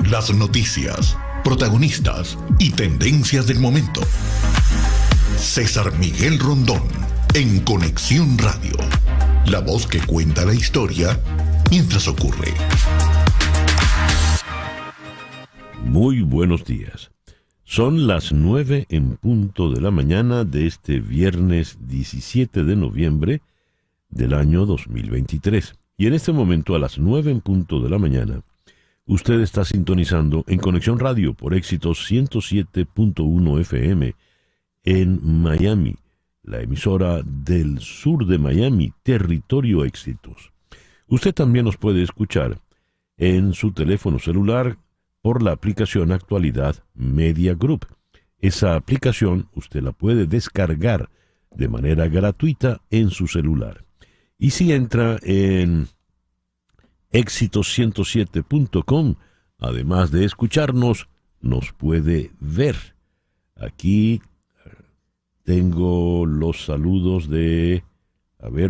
Las noticias, protagonistas y tendencias del momento. César Miguel Rondón, en Conexión Radio. La voz que cuenta la historia mientras ocurre. Muy buenos días. Son las 9 en punto de la mañana de este viernes 17 de noviembre del año 2023. Y en este momento, a las 9 en punto de la mañana, usted está sintonizando en Conexión Radio por Éxitos 107.1 FM en Miami, la emisora del sur de Miami, Territorio Éxitos. Usted también nos puede escuchar en su teléfono celular por la aplicación Actualidad Media Group. Esa aplicación usted la puede descargar de manera gratuita en su celular. Y si entra en éxitos107.com, además de escucharnos, nos puede ver. Aquí tengo los saludos de,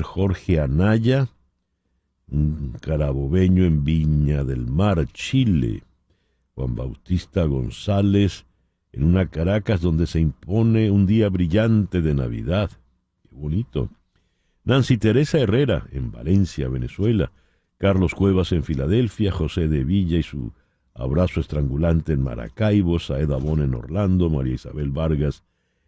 Jorge Anaya, un carabobeño en Viña del Mar, Chile. Juan Bautista González, en una Caracas donde se impone un día brillante de Navidad. Qué bonito. Nancy Teresa Herrera, en Valencia, Venezuela. Carlos Cuevas, en Filadelfia. José de Villa y su abrazo estrangulante en Maracaibo. Saeda Bon en Orlando. María Isabel Vargas,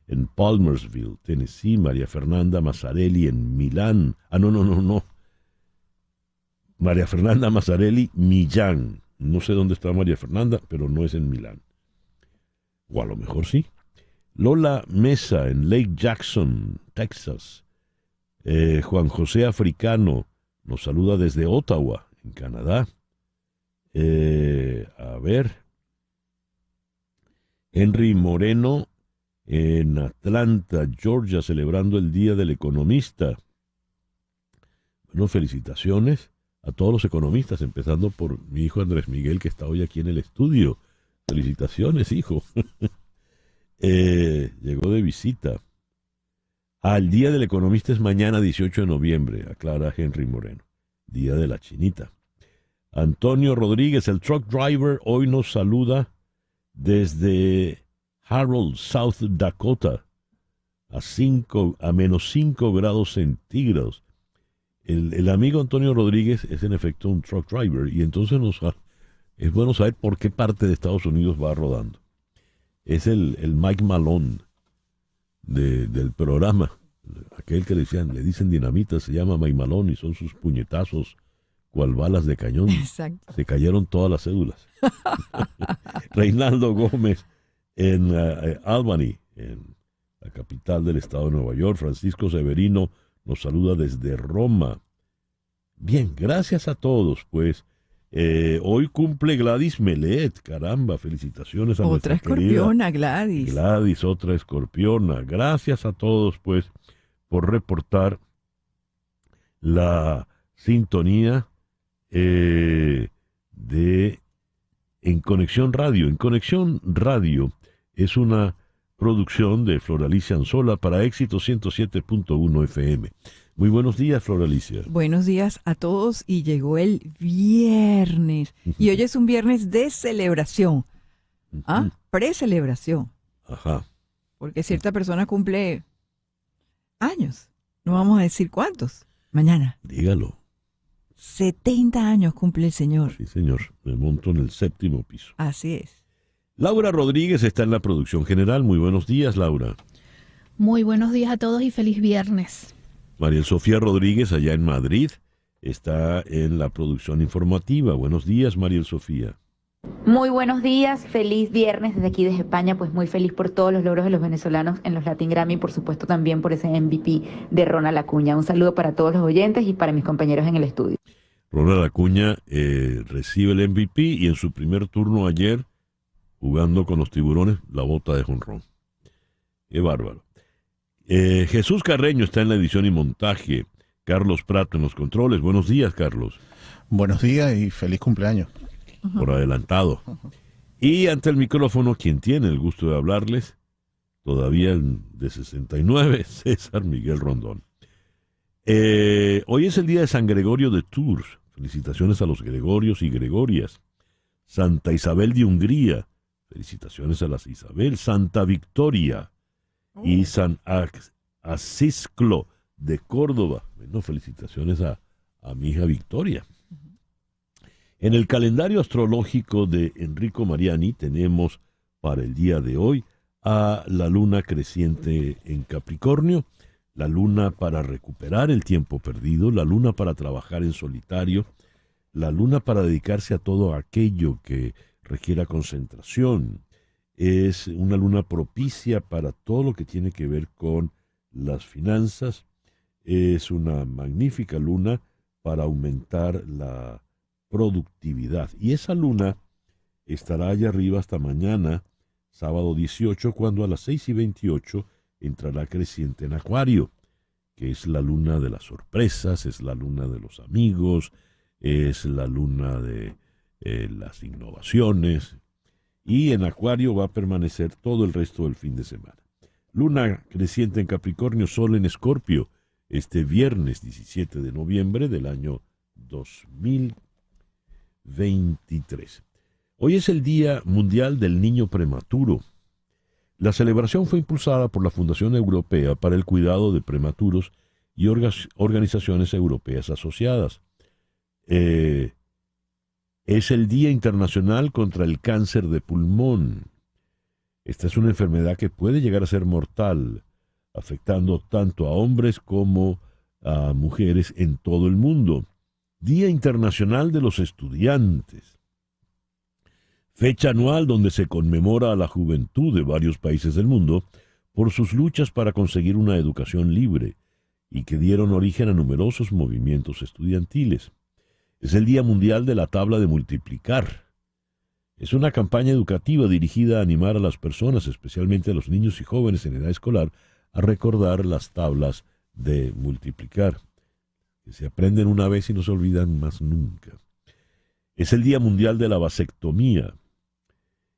en Palmersville, Tennessee. María Fernanda Mazzarelli, en Milán. No. María Fernanda Mazzarelli, Millán. No sé dónde está María Fernanda, pero no es en Milán. O a lo mejor sí. Lola Mesa, en Lake Jackson, Texas. Juan José Africano nos saluda desde Ottawa, en Canadá. Henry Moreno, en Atlanta, Georgia, celebrando el Día del Economista. Bueno, felicitaciones a todos los economistas, empezando por mi hijo Andrés Miguel, que está hoy aquí en el estudio. Felicitaciones, hijo. Llegó de visita. El Día del Economista es mañana, 18 de noviembre, aclara Henry Moreno. Día de la Chinita. Antonio Rodríguez, el truck driver, hoy nos saluda desde Harold, South Dakota, a menos 5 grados centígrados. El amigo Antonio Rodríguez es en efecto un truck driver y entonces es bueno saber por qué parte de Estados Unidos va rodando. Es el Mike Malone del programa. Aquel que le dicen dinamita, se llama Mike Malone y son sus puñetazos cual balas de cañón. Exacto. Se cayeron todas las cédulas. Reinaldo Gómez en Albany, en la capital del estado de Nueva York. Francisco Severino nos saluda desde Roma. Bien, gracias a todos, pues. Hoy cumple Gladys Melet, caramba, felicitaciones a nuestra escorpiona, querida Gladys. Gladys, otra escorpiona. Gracias a todos, pues, por reportar la sintonía en Conexión Radio. En Conexión Radio es una producción de Floralicia Anzola para Éxitos 107.1 FM. Muy buenos días, Floralicia. Buenos días a todos y llegó el viernes. Y hoy es un viernes de celebración. Precelebración. Ajá. Porque cierta persona cumple años. No vamos a decir cuántos. Mañana. Dígalo. 70 años cumple el señor. Sí, señor. Me monto en el 7º piso. Así es. Laura Rodríguez está en la producción general. Muy buenos días, Laura. Muy buenos días a todos y feliz viernes. María Sofía Rodríguez, allá en Madrid, está en la producción informativa. Buenos días, María Sofía. Muy buenos días, feliz viernes desde aquí, desde España, pues muy feliz por todos los logros de los venezolanos en los Latin Grammy y por supuesto también por ese MVP de Ronald Acuña. Un saludo para todos los oyentes y para mis compañeros en el estudio. Ronald Acuña recibe el MVP y en su primer turno ayer, jugando con los Tiburones, la bota de jonrón. Qué bárbaro. Jesús Carreño está en la edición y montaje. Carlos Prato en los controles. Buenos días, Carlos. Buenos días y feliz cumpleaños. Por adelantado. Y ante el micrófono, quien tiene el gusto de hablarles, todavía de 69, César Miguel Rondón. Hoy es el día de San Gregorio de Tours. Felicitaciones a los Gregorios y Gregorias. Santa Isabel de Hungría, felicitaciones a las Isabel, Santa Victoria y San Acisclo de Córdoba. Bueno, felicitaciones a mi hija Victoria. En el calendario astrológico de Enrico Mariani tenemos para el día de hoy a la luna creciente en Capricornio, la luna para recuperar el tiempo perdido, la luna para trabajar en solitario, la luna para dedicarse a todo aquello que requiera concentración. Es una luna propicia para todo lo que tiene que ver con las finanzas. Es una magnífica luna para aumentar la productividad. Y esa luna estará allá arriba hasta mañana, sábado 18, cuando a las 6:28 entrará creciente en Acuario, que es la luna de las sorpresas, es la luna de los amigos, es la luna de las innovaciones, y en Acuario va a permanecer todo el resto del fin de semana. Luna creciente en Capricornio, Sol en Escorpio, este viernes 17 de noviembre del año 2023. Hoy es el Día Mundial del Niño Prematuro. La celebración fue impulsada por la Fundación Europea para el Cuidado de Prematuros y organizaciones europeas asociadas. Es el Día Internacional contra el Cáncer de Pulmón. Esta es una enfermedad que puede llegar a ser mortal, afectando tanto a hombres como a mujeres en todo el mundo. Día Internacional de los Estudiantes. Fecha anual donde se conmemora a la juventud de varios países del mundo por sus luchas para conseguir una educación libre y que dieron origen a numerosos movimientos estudiantiles. Es el Día Mundial de la Tabla de Multiplicar. Es una campaña educativa dirigida a animar a las personas, especialmente a los niños y jóvenes en edad escolar, a recordar las tablas de multiplicar, que se aprenden una vez y no se olvidan más nunca. Es el Día Mundial de la Vasectomía.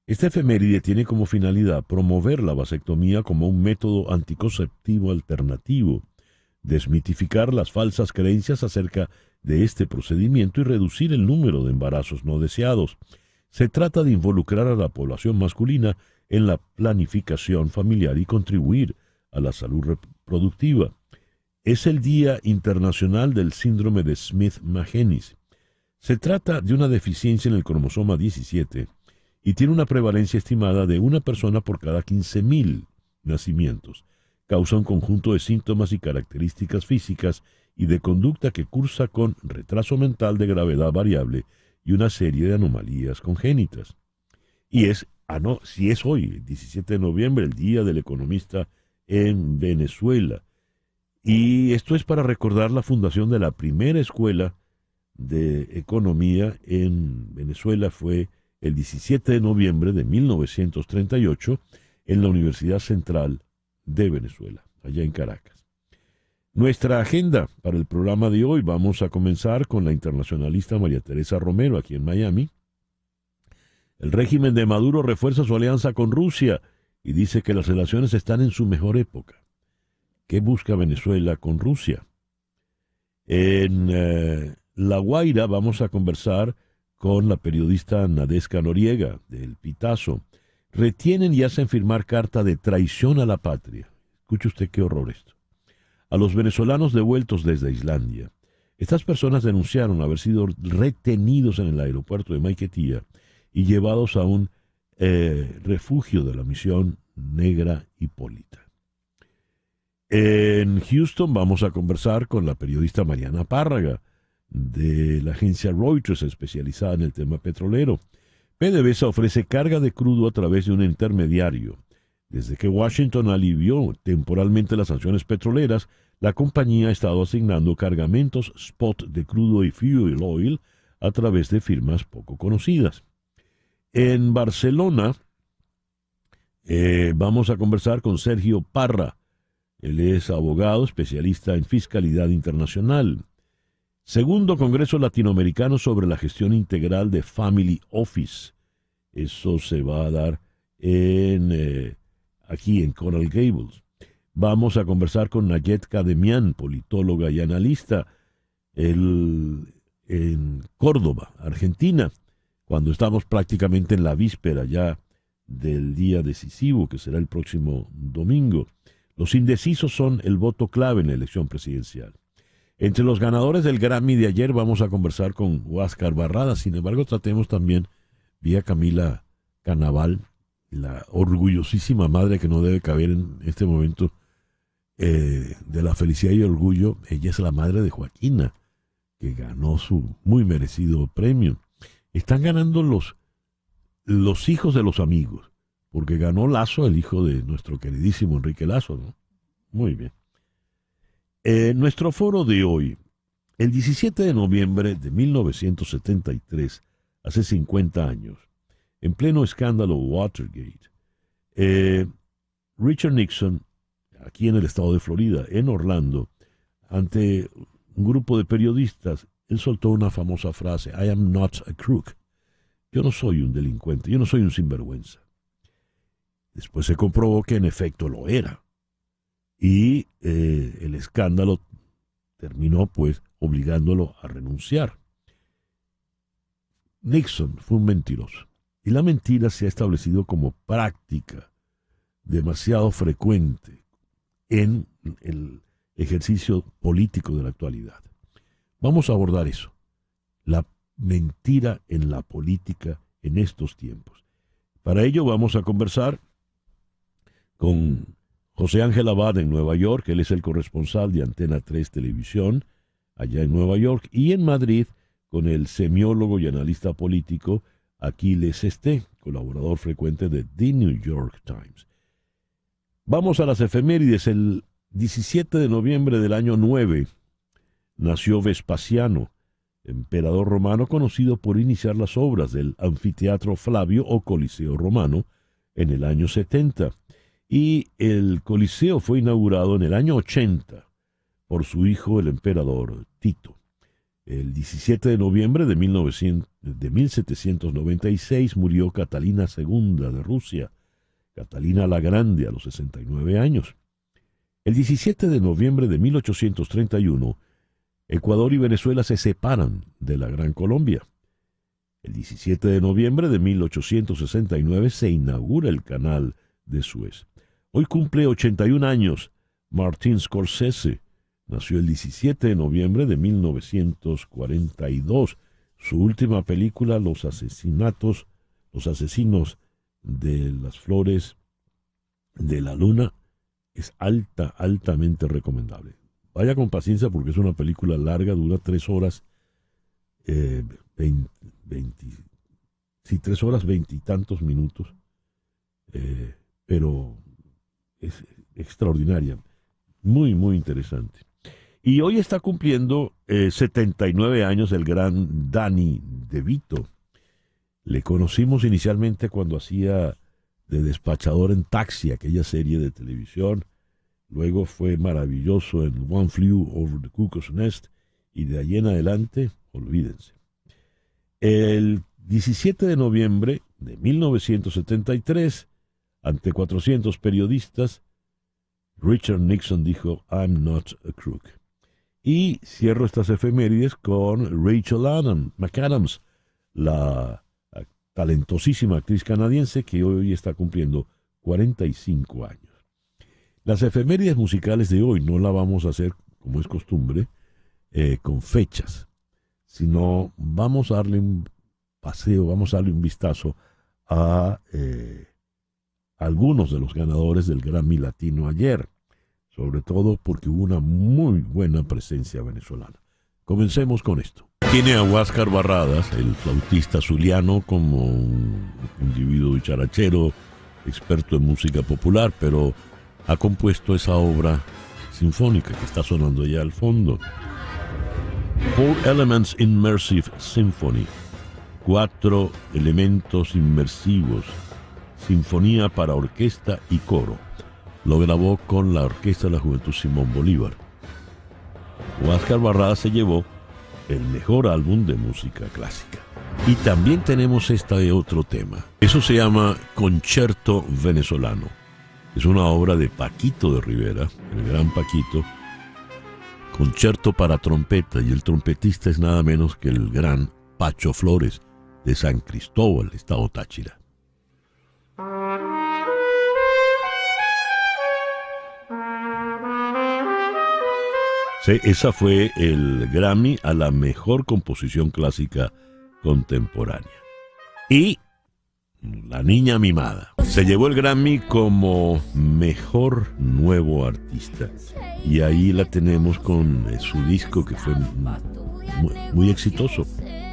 Esta efeméride tiene como finalidad promover la vasectomía como un método anticonceptivo alternativo, desmitificar las falsas creencias acerca de este procedimiento y reducir el número de embarazos no deseados. Se trata de involucrar a la población masculina en la planificación familiar y contribuir a la salud reproductiva. Es el Día Internacional del Síndrome de Smith-Magenis. Se trata de una deficiencia en el cromosoma 17 y tiene una prevalencia estimada de una persona por cada 15.000 nacimientos. Causa un conjunto de síntomas y características físicas y de conducta que cursa con retraso mental de gravedad variable y una serie de anomalías congénitas. Y si es hoy, el 17 de noviembre, el Día del Economista en Venezuela. Y esto es para recordar la fundación de la primera escuela de economía en Venezuela. Fue el 17 de noviembre de 1938 en la Universidad Central de Venezuela, allá en Caracas. Nuestra agenda para el programa de hoy: vamos a comenzar con la internacionalista María Teresa Romero, aquí en Miami. El régimen de Maduro refuerza su alianza con Rusia y dice que las relaciones están en su mejor época. ¿Qué busca Venezuela con Rusia? En La Guaira vamos a conversar con la periodista Nadezhka Noriega, del Pitazo. Retienen y hacen firmar carta de traición a la patria. Escuche usted qué horror esto. A los venezolanos devueltos desde Islandia. Estas personas denunciaron haber sido retenidos en el aeropuerto de Maiquetía y llevados a un refugio de la misión Negra Hipólita. En Houston vamos a conversar con la periodista Mariana Párraga, de la agencia Reuters, especializada en el tema petrolero. PDVSA ofrece carga de crudo a través de un intermediario. Desde que Washington alivió temporalmente las sanciones petroleras, la compañía ha estado asignando cargamentos spot de crudo y fuel oil a través de firmas poco conocidas. En Barcelona vamos a conversar con Sergio Parra. Él es abogado especialista en fiscalidad internacional. Segundo Congreso Latinoamericano sobre la gestión integral de Family Office. Eso se va a dar aquí en Coral Gables. Vamos a conversar con Nayet Kademian, politóloga y analista, en Córdoba, Argentina. cuando estamos prácticamente en la víspera ya del día decisivo, que será el próximo domingo. Los indecisos son el voto clave en la elección presidencial. Entre los ganadores del Grammy de ayer vamos a conversar con Huáscar Barradas. Sin embargo, tratemos también vía Camila Canaval, la orgullosísima madre que no debe caber en este momento de la felicidad y orgullo. Ella es la madre de Joaquina, que ganó su muy merecido premio. Están ganando los hijos de los amigos, porque ganó Lazo, el hijo de nuestro queridísimo Enrique Lazo, ¿no? Muy bien. Nuestro foro de hoy, el 17 de noviembre de 1973, hace 50 años, en pleno escándalo Watergate, Richard Nixon, aquí en el estado de Florida, en Orlando, ante un grupo de periodistas, él soltó una famosa frase: I am not a crook. Yo no soy un delincuente, yo no soy un sinvergüenza. Después se comprobó que en efecto lo era. Y el escándalo terminó pues obligándolo a renunciar. Nixon fue un mentiroso. Y la mentira se ha establecido como práctica demasiado frecuente en el ejercicio político de la actualidad. Vamos a abordar eso. La mentira en la política en estos tiempos. Para ello vamos a conversar con José Ángel Abad en Nueva York. Él es el corresponsal de Antena 3 Televisión allá en Nueva York, y en Madrid con el semiólogo y analista político Aquiles Esté, colaborador frecuente de The New York Times. Vamos a las efemérides. El 17 de noviembre del año 9 nació Vespasiano, emperador romano conocido por iniciar las obras del Anfiteatro Flavio o Coliseo Romano en el año 70. Y el Coliseo fue inaugurado en el año 80 por su hijo, el emperador Tito. El 17 de noviembre de 1796 murió Catalina II de Rusia, Catalina la Grande, a los 69 años. El 17 de noviembre de 1831, Ecuador y Venezuela se separan de la Gran Colombia. El 17 de noviembre de 1869 se inaugura el Canal de Suez. Hoy cumple 81 años Martin Scorsese. Nació el 17 de noviembre de 1942. Su última película, Los asesinos de las flores de la luna, es altamente recomendable. Vaya con paciencia porque es una película larga, dura 3 horas 3 horas 20 y tantos minutos, pero es extraordinaria, muy interesante. Y hoy está cumpliendo 79 años el gran Danny DeVito. Le conocimos inicialmente cuando hacía de despachador en Taxi, aquella serie de televisión. Luego fue maravilloso en One Flew Over the Cuckoo's Nest, y de ahí en adelante, olvídense. El 17 de noviembre de 1973, ante 400 periodistas, Richard Nixon dijo, I'm not a crook. Y cierro estas efemérides con Rachel McAdams, la talentosísima actriz canadiense que hoy está cumpliendo 45 años. Las efemérides musicales de hoy no la vamos a hacer, como es costumbre, con fechas, sino vamos a darle un paseo, vamos a darle un vistazo a algunos de los ganadores del Grammy Latino ayer, sobre todo porque hubo una muy buena presencia venezolana. Comencemos con esto. Tiene a Huáscar Barradas, el flautista zuliano, como un individuo dicharachero, experto en música popular, pero ha compuesto esa obra sinfónica que está sonando ya al fondo. 4 Elements Immersive Symphony, 4 elementos inmersivos, sinfonía para orquesta y coro. Lo grabó con la Orquesta de la Juventud Simón Bolívar. Huáscar Barradas se llevó el mejor álbum de música clásica. Y también tenemos esta de otro tema. Eso se llama Concierto Venezolano. Es una obra de Paquito de Rivera, el gran Paquito. Concierto para trompeta, y el trompetista es nada menos que el gran Pacho Flores, de San Cristóbal, estado Táchira. Sí, esa fue el Grammy a la mejor composición clásica contemporánea. Y La Niña Mimada se llevó el Grammy como mejor nuevo artista. Y ahí la tenemos con su disco que fue muy exitoso,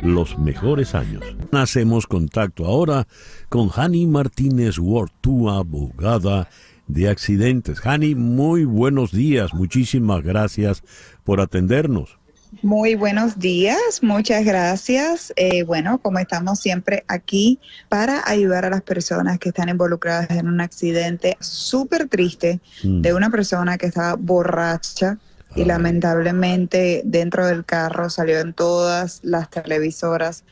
Los Mejores Años. Hacemos contacto ahora con Hani Martínez Ward, tu abogada de accidentes. Hani, muy buenos días. Muchísimas gracias por atendernos. Muy buenos días, muchas gracias. Bueno, como estamos siempre aquí para ayudar a las personas que están involucradas en un accidente súper triste de una persona que estaba borracha y lamentablemente dentro del carro, salió en todas las televisoras,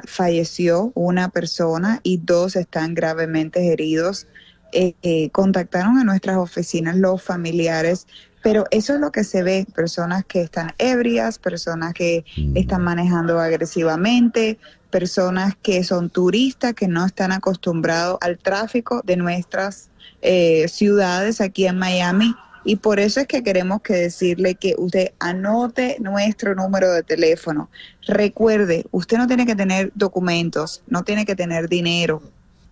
falleció una persona y 2 están gravemente heridos. Contactaron a nuestras oficinas los familiares, pero eso es lo que se ve, personas que están ebrias, personas que están manejando agresivamente, personas que son turistas, que no están acostumbrados al tráfico de nuestras ciudades aquí en Miami. Y por eso es que queremos decirle que usted anote nuestro número de teléfono. Recuerde, usted no tiene que tener documentos, no tiene que tener dinero,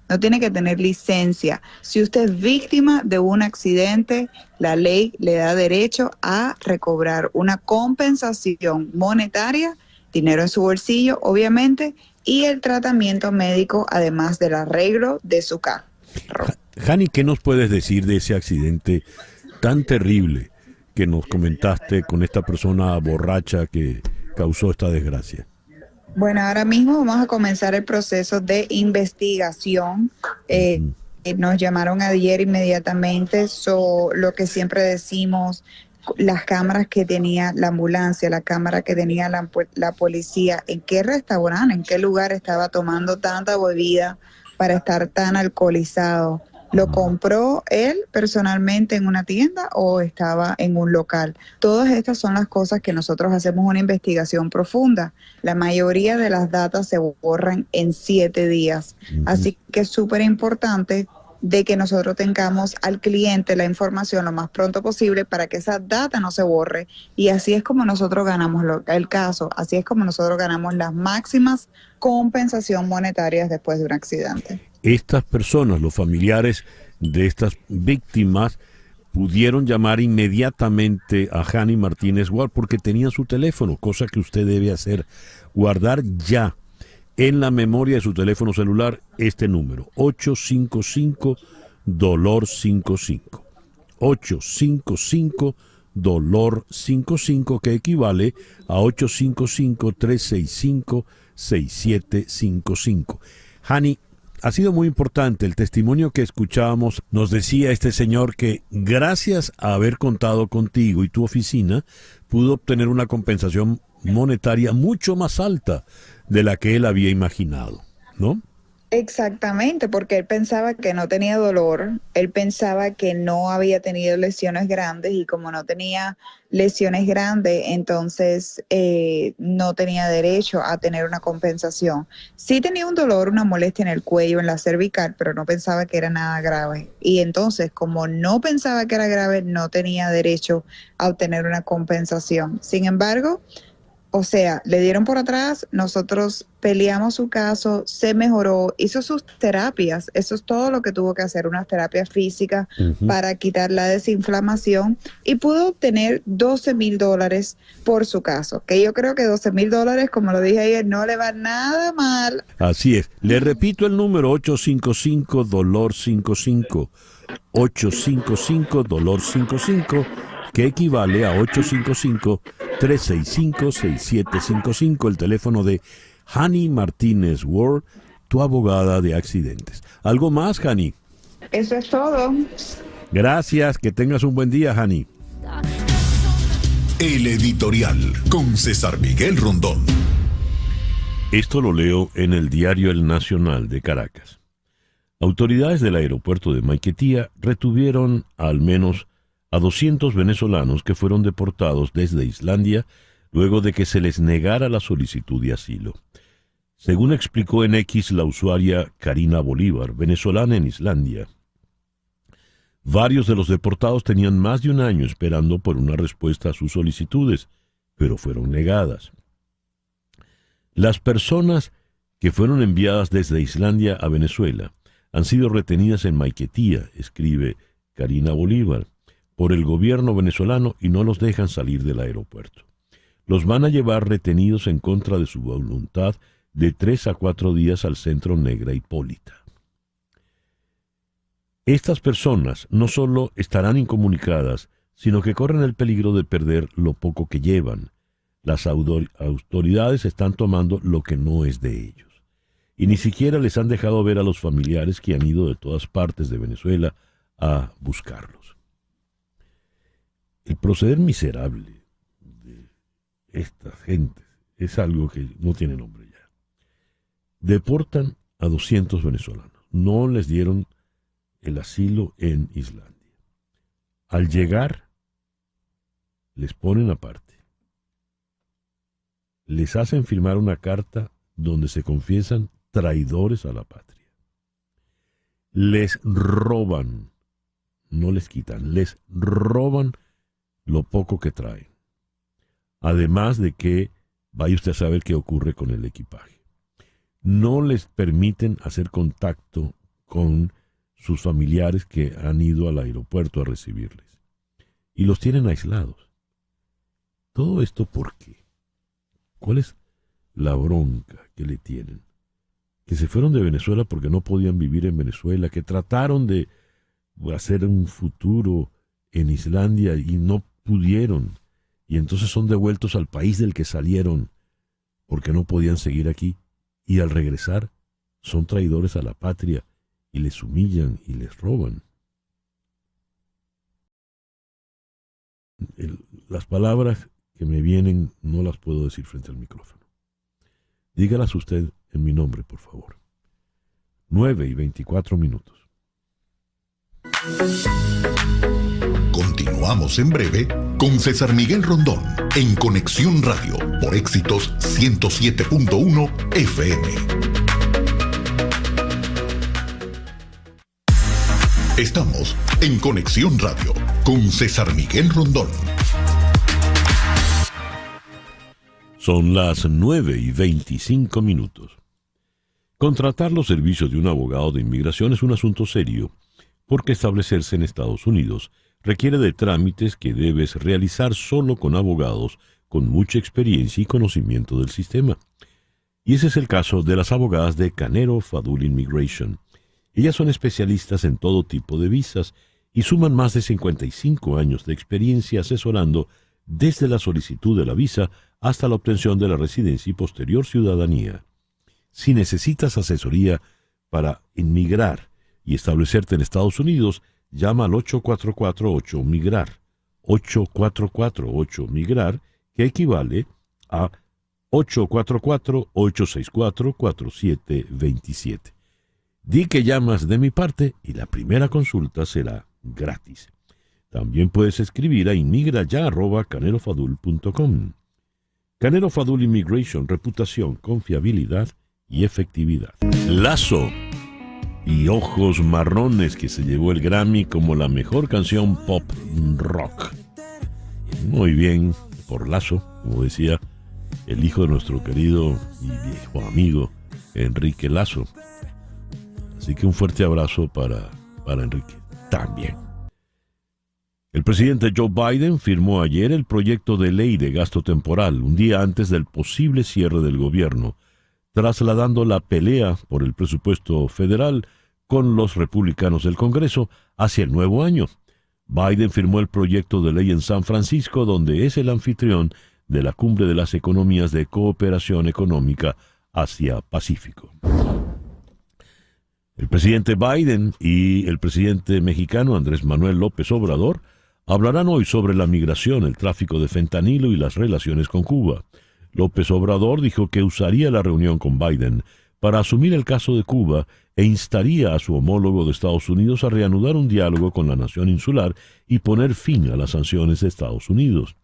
no tiene que tener licencia. Si usted es víctima de un accidente, la ley le da derecho a recobrar una compensación monetaria, dinero en su bolsillo, obviamente, y el tratamiento médico, además del arreglo de su carro. Hani, ¿qué nos puedes decir de ese accidente tan terrible que nos comentaste con esta persona borracha que causó esta desgracia? Bueno, ahora mismo vamos a comenzar el proceso de investigación. Nos llamaron ayer inmediatamente, lo que siempre decimos, las cámaras que tenía la ambulancia, la cámara que tenía la policía, en qué restaurante, en qué lugar estaba tomando tanta bebida para estar tan alcoholizado. ¿Lo compró él personalmente en una tienda o estaba en un local? Todas estas son las cosas que nosotros hacemos una investigación profunda. La mayoría de las datas se borran en 7 días. Así que es súper importante de que nosotros tengamos al cliente la información lo más pronto posible para que esa data no se borre. Y así es como nosotros ganamos el caso. Así es como nosotros ganamos las máximas compensación monetarias después de un accidente. Estas personas, los familiares de estas víctimas, pudieron llamar inmediatamente a Hani Martínez Ward porque tenían su teléfono, cosa que usted debe hacer, guardar ya en la memoria de su teléfono celular este número, 855-DOLOR55. 855-DOLOR55, que equivale a 855-365-6755. Hani, ha sido muy importante el testimonio que escuchábamos. Nos decía este señor que gracias a haber contado contigo y tu oficina, pudo obtener una compensación monetaria mucho más alta de la que él había imaginado, ¿no? Exactamente, porque él pensaba que no tenía dolor, él pensaba que no había tenido lesiones grandes y como no tenía lesiones grandes, entonces no tenía derecho a tener una compensación. Sí tenía un dolor, una molestia en el cuello, en la cervical, pero no pensaba que era nada grave. Y entonces, como no pensaba que era grave, no tenía derecho a obtener una compensación. Sin embargo, o sea, le dieron por atrás, nosotros peleamos su caso, se mejoró, hizo sus terapias, eso es todo lo que tuvo que hacer, unas terapias físicas para quitar la desinflamación y pudo obtener $12,000 por su caso, que yo creo que $12,000, como lo dije ayer, no le va nada mal. Así es, le repito el número, 855-DOLOR55, 855-DOLOR55, que equivale a 855-365-6755, el teléfono de Hani Martínez Ward, tu abogada de accidentes. ¿Algo más, Hani? Eso es todo. Gracias, que tengas un buen día, Hani. El editorial con César Miguel Rondón. Esto lo leo en el diario El Nacional de Caracas. Autoridades del aeropuerto de Maiquetía retuvieron al menos a 200 venezolanos que fueron deportados desde Islandia luego de que se les negara la solicitud de asilo. Según explicó en X la usuaria Karina Bolívar, venezolana en Islandia, varios de los deportados tenían más de un año esperando por una respuesta a sus solicitudes, pero fueron negadas. Las personas que fueron enviadas desde Islandia a Venezuela han sido retenidas en Maiquetía, escribe Karina Bolívar, por el gobierno venezolano y no los dejan salir del aeropuerto. Los van a llevar retenidos en contra de su voluntad de 3 a 4 días al centro Negra Hipólita. Estas personas no solo estarán incomunicadas, sino que corren el peligro de perder lo poco que llevan. Las autoridades están tomando lo que no es de ellos. Y ni siquiera les han dejado ver a los familiares que han ido de todas partes de Venezuela a buscarlos. El proceder miserable de esta gente es algo que no tiene nombre ya. Deportan a 200 venezolanos. No les dieron el asilo en Islandia. Al llegar, les ponen aparte. Les hacen firmar una carta donde se confiesan traidores a la patria. Les roban, no les quitan, les roban lo poco que traen. Además de que vaya usted a saber qué ocurre con el equipaje. No les permiten hacer contacto con sus familiares que han ido al aeropuerto a recibirles. Y los tienen aislados. ¿Todo esto por qué? ¿Cuál es la bronca que le tienen? Que se fueron de Venezuela porque no podían vivir en Venezuela, que trataron de hacer un futuro en Islandia y no pudieron. Y entonces son devueltos al país del que salieron porque no podían seguir aquí. Y al regresar son traidores a la patria y les humillan y les roban. Las palabras que me vienen no las puedo decir frente al micrófono. Dígalas usted en mi nombre, por favor. 9:24. Continuamos en breve con César Miguel Rondón en Conexión Radio por Éxitos 107.1 FM. Estamos en Conexión Radio con César Miguel Rondón. Son las 9:25. Contratar los servicios de un abogado de inmigración es un asunto serio, porque establecerse en Estados Unidos requiere de trámites que debes realizar solo con abogados con mucha experiencia y conocimiento del sistema. Y ese es el caso de las abogadas de Canero Fadul Immigration. Ellas son especialistas en todo tipo de visas y suman más de 55 años de experiencia asesorando desde la solicitud de la visa hasta la obtención de la residencia y posterior ciudadanía. Si necesitas asesoría para inmigrar y establecerte en Estados Unidos, llama al 844-8-MIGRAR, 844-8-MIGRAR, que equivale a 844-864-4727. Di que llamas de mi parte y la primera consulta será gratis. También puedes escribir a inmigraya@canerofadul.com. Canero Fadul Immigration, reputación, confiabilidad y efectividad. Lazo y Ojos Marrones, que se llevó el Grammy como la mejor canción pop rock. Muy bien, por Lazo, como decía el hijo de nuestro querido y viejo amigo Enrique Lazo. Así que un fuerte abrazo para Enrique también. El presidente Joe Biden firmó ayer el proyecto de ley de gasto temporal, un día antes del posible cierre del gobierno, trasladando la pelea por el presupuesto federal con los republicanos del Congreso hacia el nuevo año. Biden firmó el proyecto de ley en San Francisco, donde es el anfitrión de la Cumbre de las Economías de Cooperación Económica Asia-Pacífico. El presidente Biden y el presidente mexicano Andrés Manuel López Obrador hablarán hoy sobre la migración, el tráfico de fentanilo y las relaciones con Cuba. López Obrador dijo que usaría la reunión con Biden para asumir el caso de Cuba e instaría a su homólogo de Estados Unidos a reanudar un diálogo con la nación insular y poner fin a las sanciones de Estados Unidos.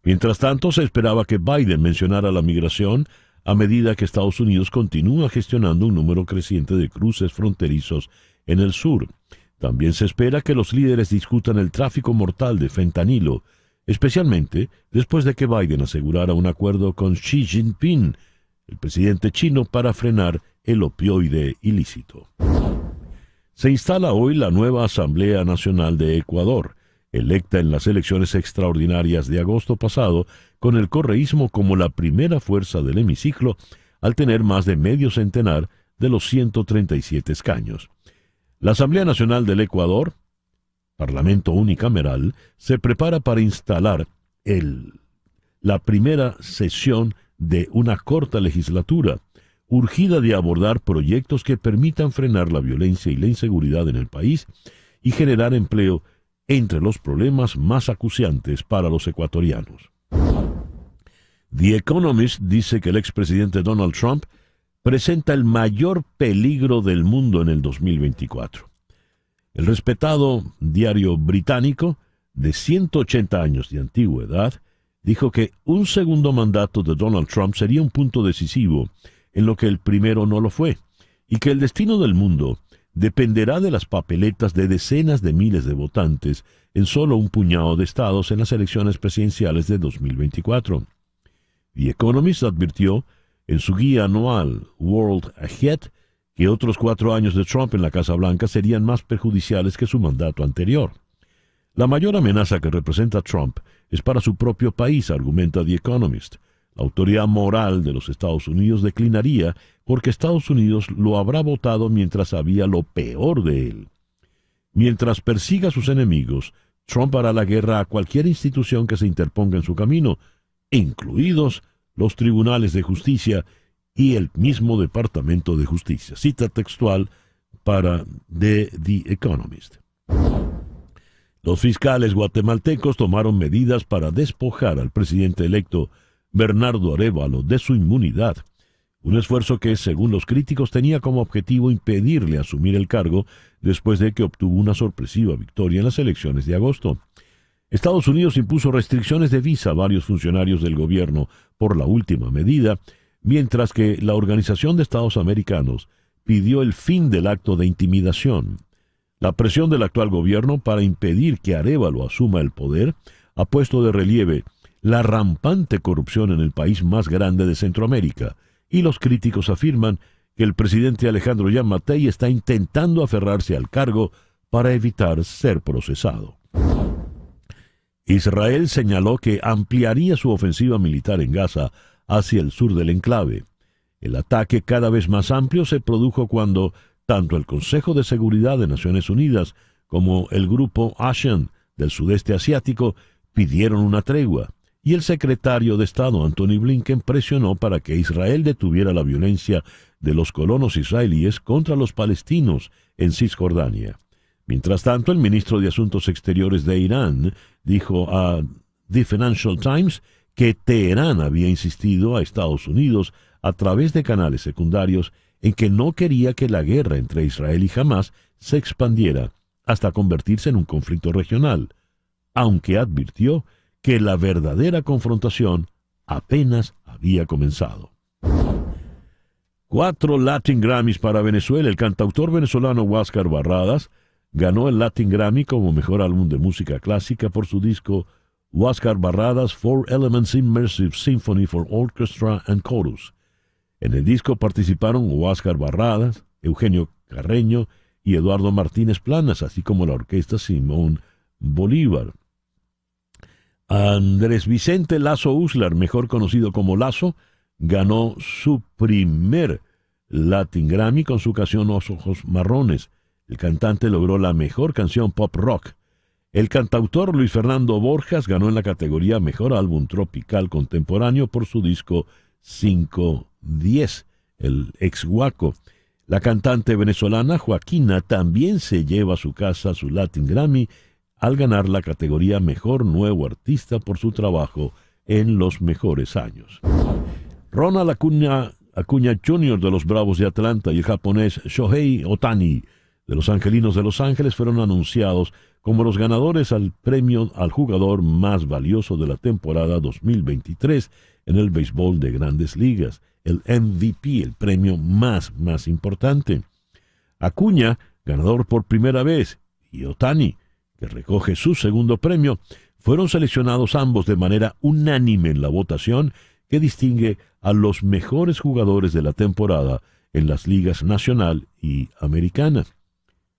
Mientras tanto, se esperaba que Biden mencionara la migración a medida que Estados Unidos continúa gestionando un número creciente de cruces fronterizos en el sur. También se espera que los líderes discutan el tráfico mortal de fentanilo, especialmente después de que Biden asegurara un acuerdo con Xi Jinping, el presidente chino, para frenar el opioide ilícito. Se instala hoy la nueva Asamblea Nacional de Ecuador, electa en las elecciones extraordinarias de agosto pasado, con el correísmo como la primera fuerza del hemiciclo, al tener más de medio centenar de los 137 escaños. La Asamblea Nacional del Ecuador, Parlamento unicameral, se prepara para instalar la primera sesión de una corta legislatura, urgida de abordar proyectos que permitan frenar la violencia y la inseguridad en el país y generar empleo entre los problemas más acuciantes para los ecuatorianos. The Economist dice que el expresidente Donald Trump presenta el mayor peligro del mundo en el 2024. El respetado diario británico, de 180 años de antigüedad, dijo que un segundo mandato de Donald Trump sería un punto decisivo en lo que el primero no lo fue, y que el destino del mundo dependerá de las papeletas de decenas de miles de votantes en solo un puñado de estados en las elecciones presidenciales de 2024. The Economist advirtió en su guía anual World Ahead que otros 4 años de Trump en la Casa Blanca serían más perjudiciales que su mandato anterior. La mayor amenaza que representa Trump es para su propio país, argumenta The Economist. La autoridad moral de los Estados Unidos declinaría porque Estados Unidos lo habrá votado mientras había lo peor de él. Mientras persiga a sus enemigos, Trump hará la guerra a cualquier institución que se interponga en su camino, incluidos los tribunales de justicia y el mismo Departamento de Justicia. Cita textual de The Economist. Los fiscales guatemaltecos tomaron medidas para despojar al presidente electo Bernardo Arévalo de su inmunidad, un esfuerzo que, según los críticos, tenía como objetivo impedirle asumir el cargo después de que obtuvo una sorpresiva victoria en las elecciones de agosto. Estados Unidos impuso restricciones de visa a varios funcionarios del gobierno por la última medida, mientras que la Organización de Estados Americanos pidió el fin del acto de intimidación. La presión del actual gobierno para impedir que Arévalo asuma el poder ha puesto de relieve la rampante corrupción en el país más grande de Centroamérica, y los críticos afirman que el presidente Alejandro Yamatei está intentando aferrarse al cargo para evitar ser procesado. Israel señaló que ampliaría su ofensiva militar en Gaza hacia el sur del enclave. El ataque cada vez más amplio se produjo cuando tanto el Consejo de Seguridad de Naciones Unidas como el grupo ASEAN del sudeste asiático pidieron una tregua, y el secretario de Estado Antony Blinken presionó para que Israel detuviera la violencia de los colonos israelíes contra los palestinos en Cisjordania. Mientras tanto, el ministro de Asuntos Exteriores de Irán dijo a The Financial Times que Teherán había insistido a Estados Unidos a través de canales secundarios en que no quería que la guerra entre Israel y Hamás se expandiera hasta convertirse en un conflicto regional, aunque advirtió que la verdadera confrontación apenas había comenzado. 4 Latin Grammys para Venezuela. El cantautor venezolano Huáscar Barradas ganó el Latin Grammy como mejor álbum de música clásica por su disco Huáscar Barradas 4 Elements Immersive Symphony for Orchestra and Chorus. En el disco participaron Huáscar Barradas, Eugenio Carreño y Eduardo Martínez Planas, así como la orquesta Simón Bolívar. Andrés Vicente Lazo Uslar, mejor conocido como Lazo, ganó su primer Latin Grammy con su canción Los Ojos Marrones. El cantante logró la mejor canción pop rock. El cantautor Luis Fernando Borjas ganó en la categoría Mejor Álbum Tropical Contemporáneo por su disco 510, el ex Guaco. La cantante venezolana Joaquina también se lleva a su casa su Latin Grammy al ganar la categoría Mejor Nuevo Artista por su trabajo en los mejores años. Ronald Acuña Jr. de los Bravos de Atlanta y el japonés Shohei Ohtani de los Angelinos de Los Ángeles fueron anunciados como los ganadores al premio al jugador más valioso de la temporada 2023 en el béisbol de Grandes Ligas, el MVP, el premio más importante. Acuña, ganador por primera vez, y Ohtani, que recoge su segundo premio, fueron seleccionados ambos de manera unánime en la votación que distingue a los mejores jugadores de la temporada en las ligas nacional y americana.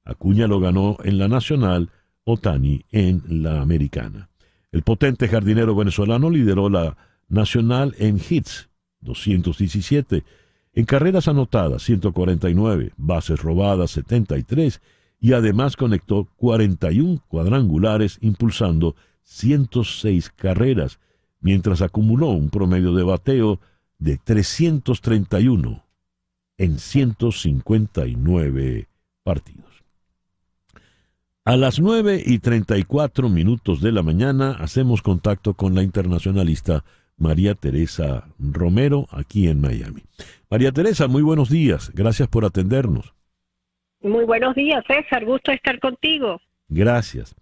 Acuña lo ganó en la nacional, Ohtani en la americana. El potente jardinero venezolano lideró la nacional en hits, 217, en carreras anotadas, 149, bases robadas, 73, y además conectó 41 cuadrangulares, impulsando 106 carreras, mientras acumuló un promedio de bateo de 331 en 159 partidos. A las 9:34 de la mañana hacemos contacto con la internacionalista María Teresa Romero, aquí en Miami. María Teresa, muy buenos días. Gracias por atendernos. Muy buenos días, César. Gusto estar contigo. Gracias.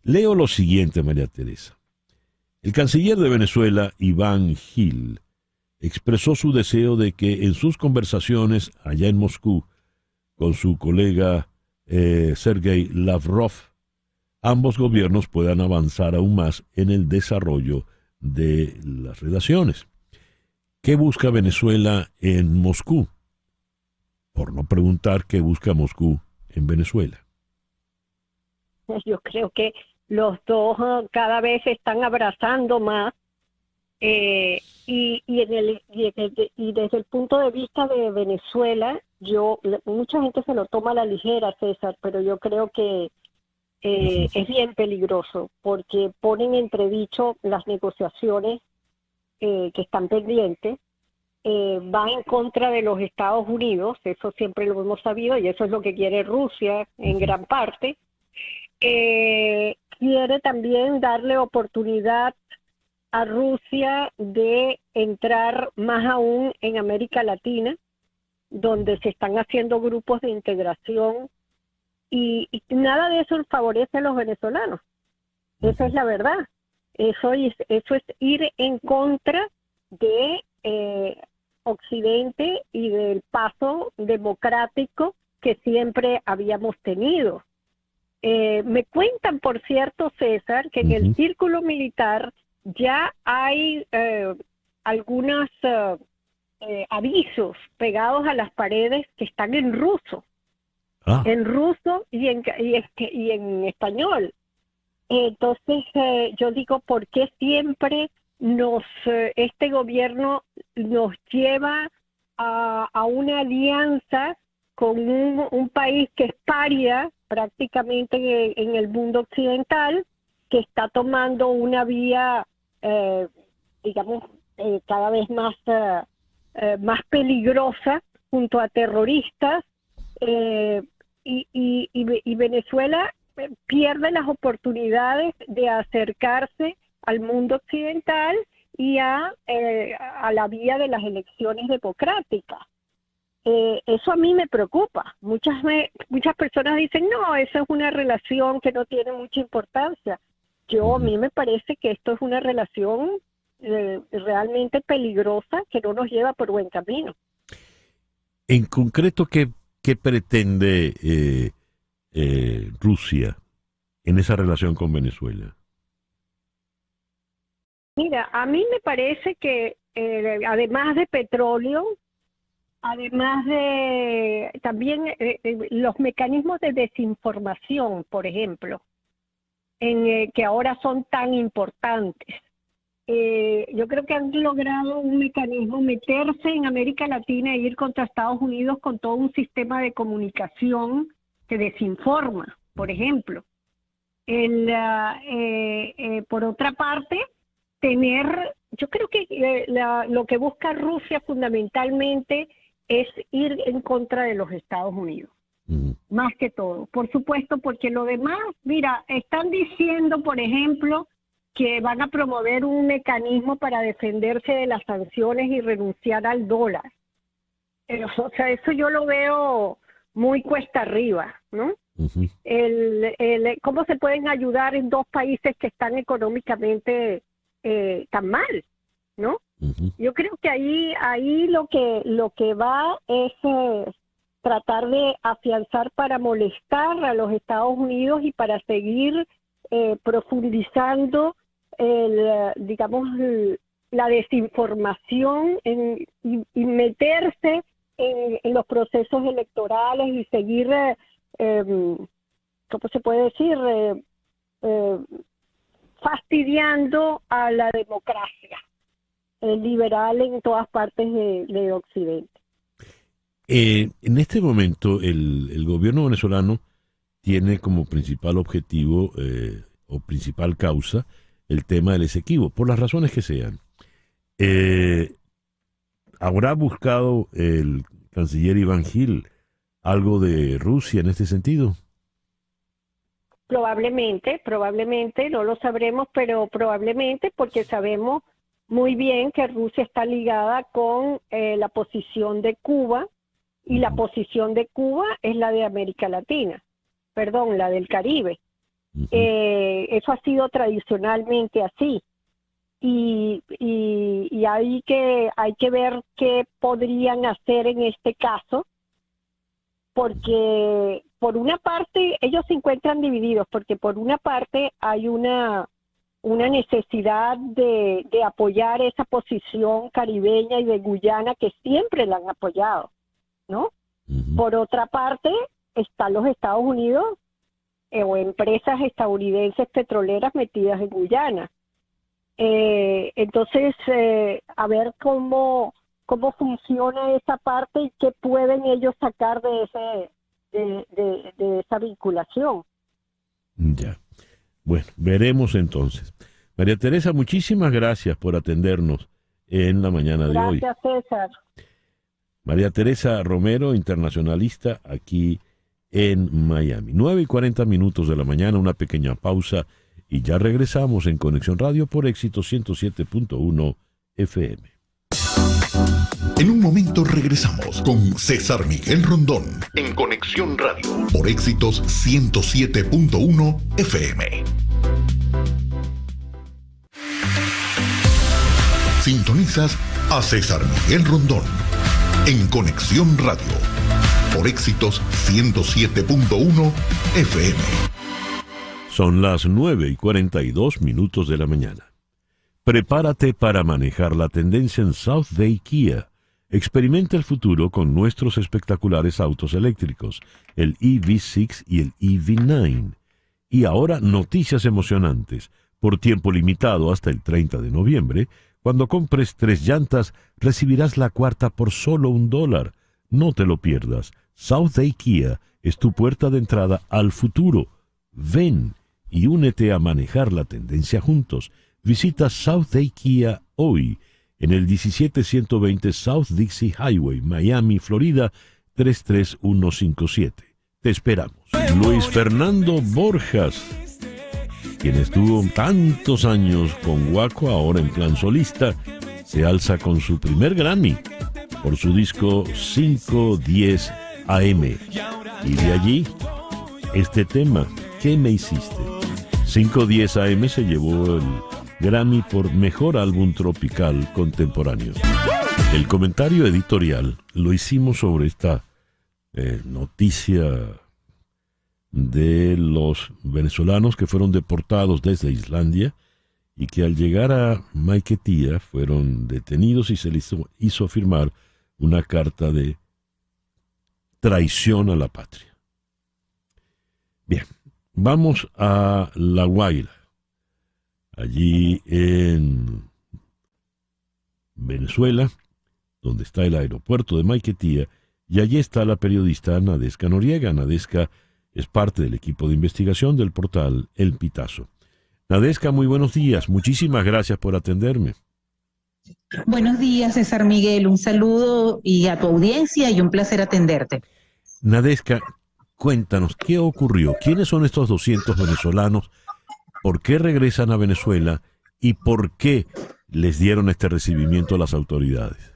Leo lo siguiente, María Teresa. El canciller de Venezuela, Iván Gil, expresó su deseo de que en sus conversaciones allá en Moscú con su colega Sergei Lavrov, ambos gobiernos puedan avanzar aún más en el desarrollo de las relaciones. ¿Qué busca Venezuela en Moscú? Por no preguntar qué busca Moscú en Venezuela. Yo creo que los dos cada vez se están abrazando más y desde el punto de vista de Venezuela, mucha gente se lo toma a la ligera, César, pero yo creo que es bien peligroso porque ponen en entredicho las negociaciones que están pendientes, va en contra de los Estados Unidos, eso siempre lo hemos sabido y eso es lo que quiere Rusia en gran parte. Quiere también darle oportunidad a Rusia de entrar más aún en América Latina, donde se están haciendo grupos de integración y nada de eso favorece a los venezolanos. Esa es la verdad. Eso es ir en contra de Occidente y del paso democrático que siempre habíamos tenido. Me cuentan, por cierto, César, que en el círculo militar ya hay algunos avisos pegados a las paredes que están en ruso. En ruso y en español. Entonces yo digo, ¿por qué siempre este gobierno nos lleva a una alianza con un país que es paria prácticamente en el mundo occidental, que está tomando una vía, digamos, cada vez más peligrosa junto a terroristas, y Venezuela pierde las oportunidades de acercarse al mundo occidental y a la vía de las elecciones democráticas. Eso a mí me preocupa. Muchas personas dicen, no, eso es una relación que no tiene mucha importancia. A mí me parece que esto es una relación realmente peligrosa que no nos lleva por buen camino. En concreto, ¿qué pretende Rusia en esa relación con Venezuela? Mira, a mí me parece que además de petróleo, además de también los mecanismos de desinformación, por ejemplo, que ahora son tan importantes. Yo creo que han logrado un mecanismo, meterse en América Latina e ir contra Estados Unidos con todo un sistema de comunicación que desinforma, por ejemplo. Por otra parte, yo creo que lo que busca Rusia fundamentalmente es ir en contra de los Estados Unidos, más que todo. Por supuesto, porque lo demás, mira, están diciendo, por ejemplo, que van a promover un mecanismo para defenderse de las sanciones y renunciar al dólar. O sea, eso yo lo veo muy cuesta arriba, ¿no? ¿Cómo se pueden ayudar en dos países que están económicamente tan mal, ¿no? Yo creo que ahí lo que va es tratar de afianzar para molestar a los Estados Unidos y para seguir profundizando la desinformación y meterse en los procesos electorales y seguir, ¿cómo se puede decir? Fastidiando a la democracia liberal en todas partes de Occidente. En este momento el gobierno venezolano tiene como principal objetivo o principal causa el tema del Esequibo, por las razones que sean. ¿Habrá buscado el canciller Iván Gil algo de Rusia en este sentido? Probablemente, no lo sabremos, pero probablemente, porque sabemos muy bien que Rusia está ligada con la posición de Cuba, y la posición de Cuba es la de América Latina, la del Caribe. Eso ha sido tradicionalmente así. Y hay que ver qué podrían hacer en este caso, porque por una parte ellos se encuentran divididos, porque por una parte hay una necesidad de apoyar esa posición caribeña y de Guyana, que siempre la han apoyado, ¿no? Por otra parte están los Estados Unidos o empresas estadounidenses petroleras metidas en Guyana. Entonces, a ver cómo funciona esa parte y qué pueden ellos sacar de esa vinculación. Ya. Bueno, veremos entonces. María Teresa, muchísimas gracias por atendernos en la mañana de hoy. Gracias, César. María Teresa Romero, internacionalista, aquí en Miami. 9:40 de la mañana, una pequeña pausa y ya regresamos en Conexión Radio por Éxito 107.1 FM. En un momento regresamos con César Miguel Rondón en Conexión Radio por Éxitos 107.1 FM. Sintonizas a César Miguel Rondón en Conexión Radio por Éxitos 107.1 FM. Son las 9:42 de la mañana. Prepárate para manejar la tendencia en South Day Kia. Experimenta el futuro con nuestros espectaculares autos eléctricos, el EV6 y el EV9. Y ahora noticias emocionantes. Por tiempo limitado hasta el 30 de noviembre, cuando compres 3 llantas, recibirás la cuarta por solo $1. No te lo pierdas. South Day Kia es tu puerta de entrada al futuro. Ven y únete a manejar la tendencia juntos. Visita South Day Kia hoy en el 17120 South Dixie Highway, Miami, Florida, 33157. Te esperamos. Luis Fernando Borjas, quien estuvo tantos años con Guaco, ahora en plan solista, se alza con su primer Grammy por su disco 510 AM. Y de allí, este tema, ¿Qué me hiciste? 510 AM se llevó el Grammy por Mejor Álbum Tropical Contemporáneo. El comentario editorial lo hicimos sobre esta noticia de los venezolanos que fueron deportados desde Islandia y que al llegar a Maiquetía fueron detenidos y se les hizo firmar una carta de traición a la patria. Bien, vamos a La Guaira, allí en Venezuela, donde está el aeropuerto de Maiquetía, y allí está la periodista Nadesca Noriega. Nadesca es parte del equipo de investigación del portal El Pitazo. Nadesca, muy buenos días. Muchísimas gracias por atenderme. Buenos días, César Miguel. Un saludo y a tu audiencia y un placer atenderte. Nadesca, cuéntanos, ¿qué ocurrió? ¿Quiénes son estos 200 venezolanos? ¿Por qué regresan a Venezuela? ¿Y por qué les dieron este recibimiento a las autoridades?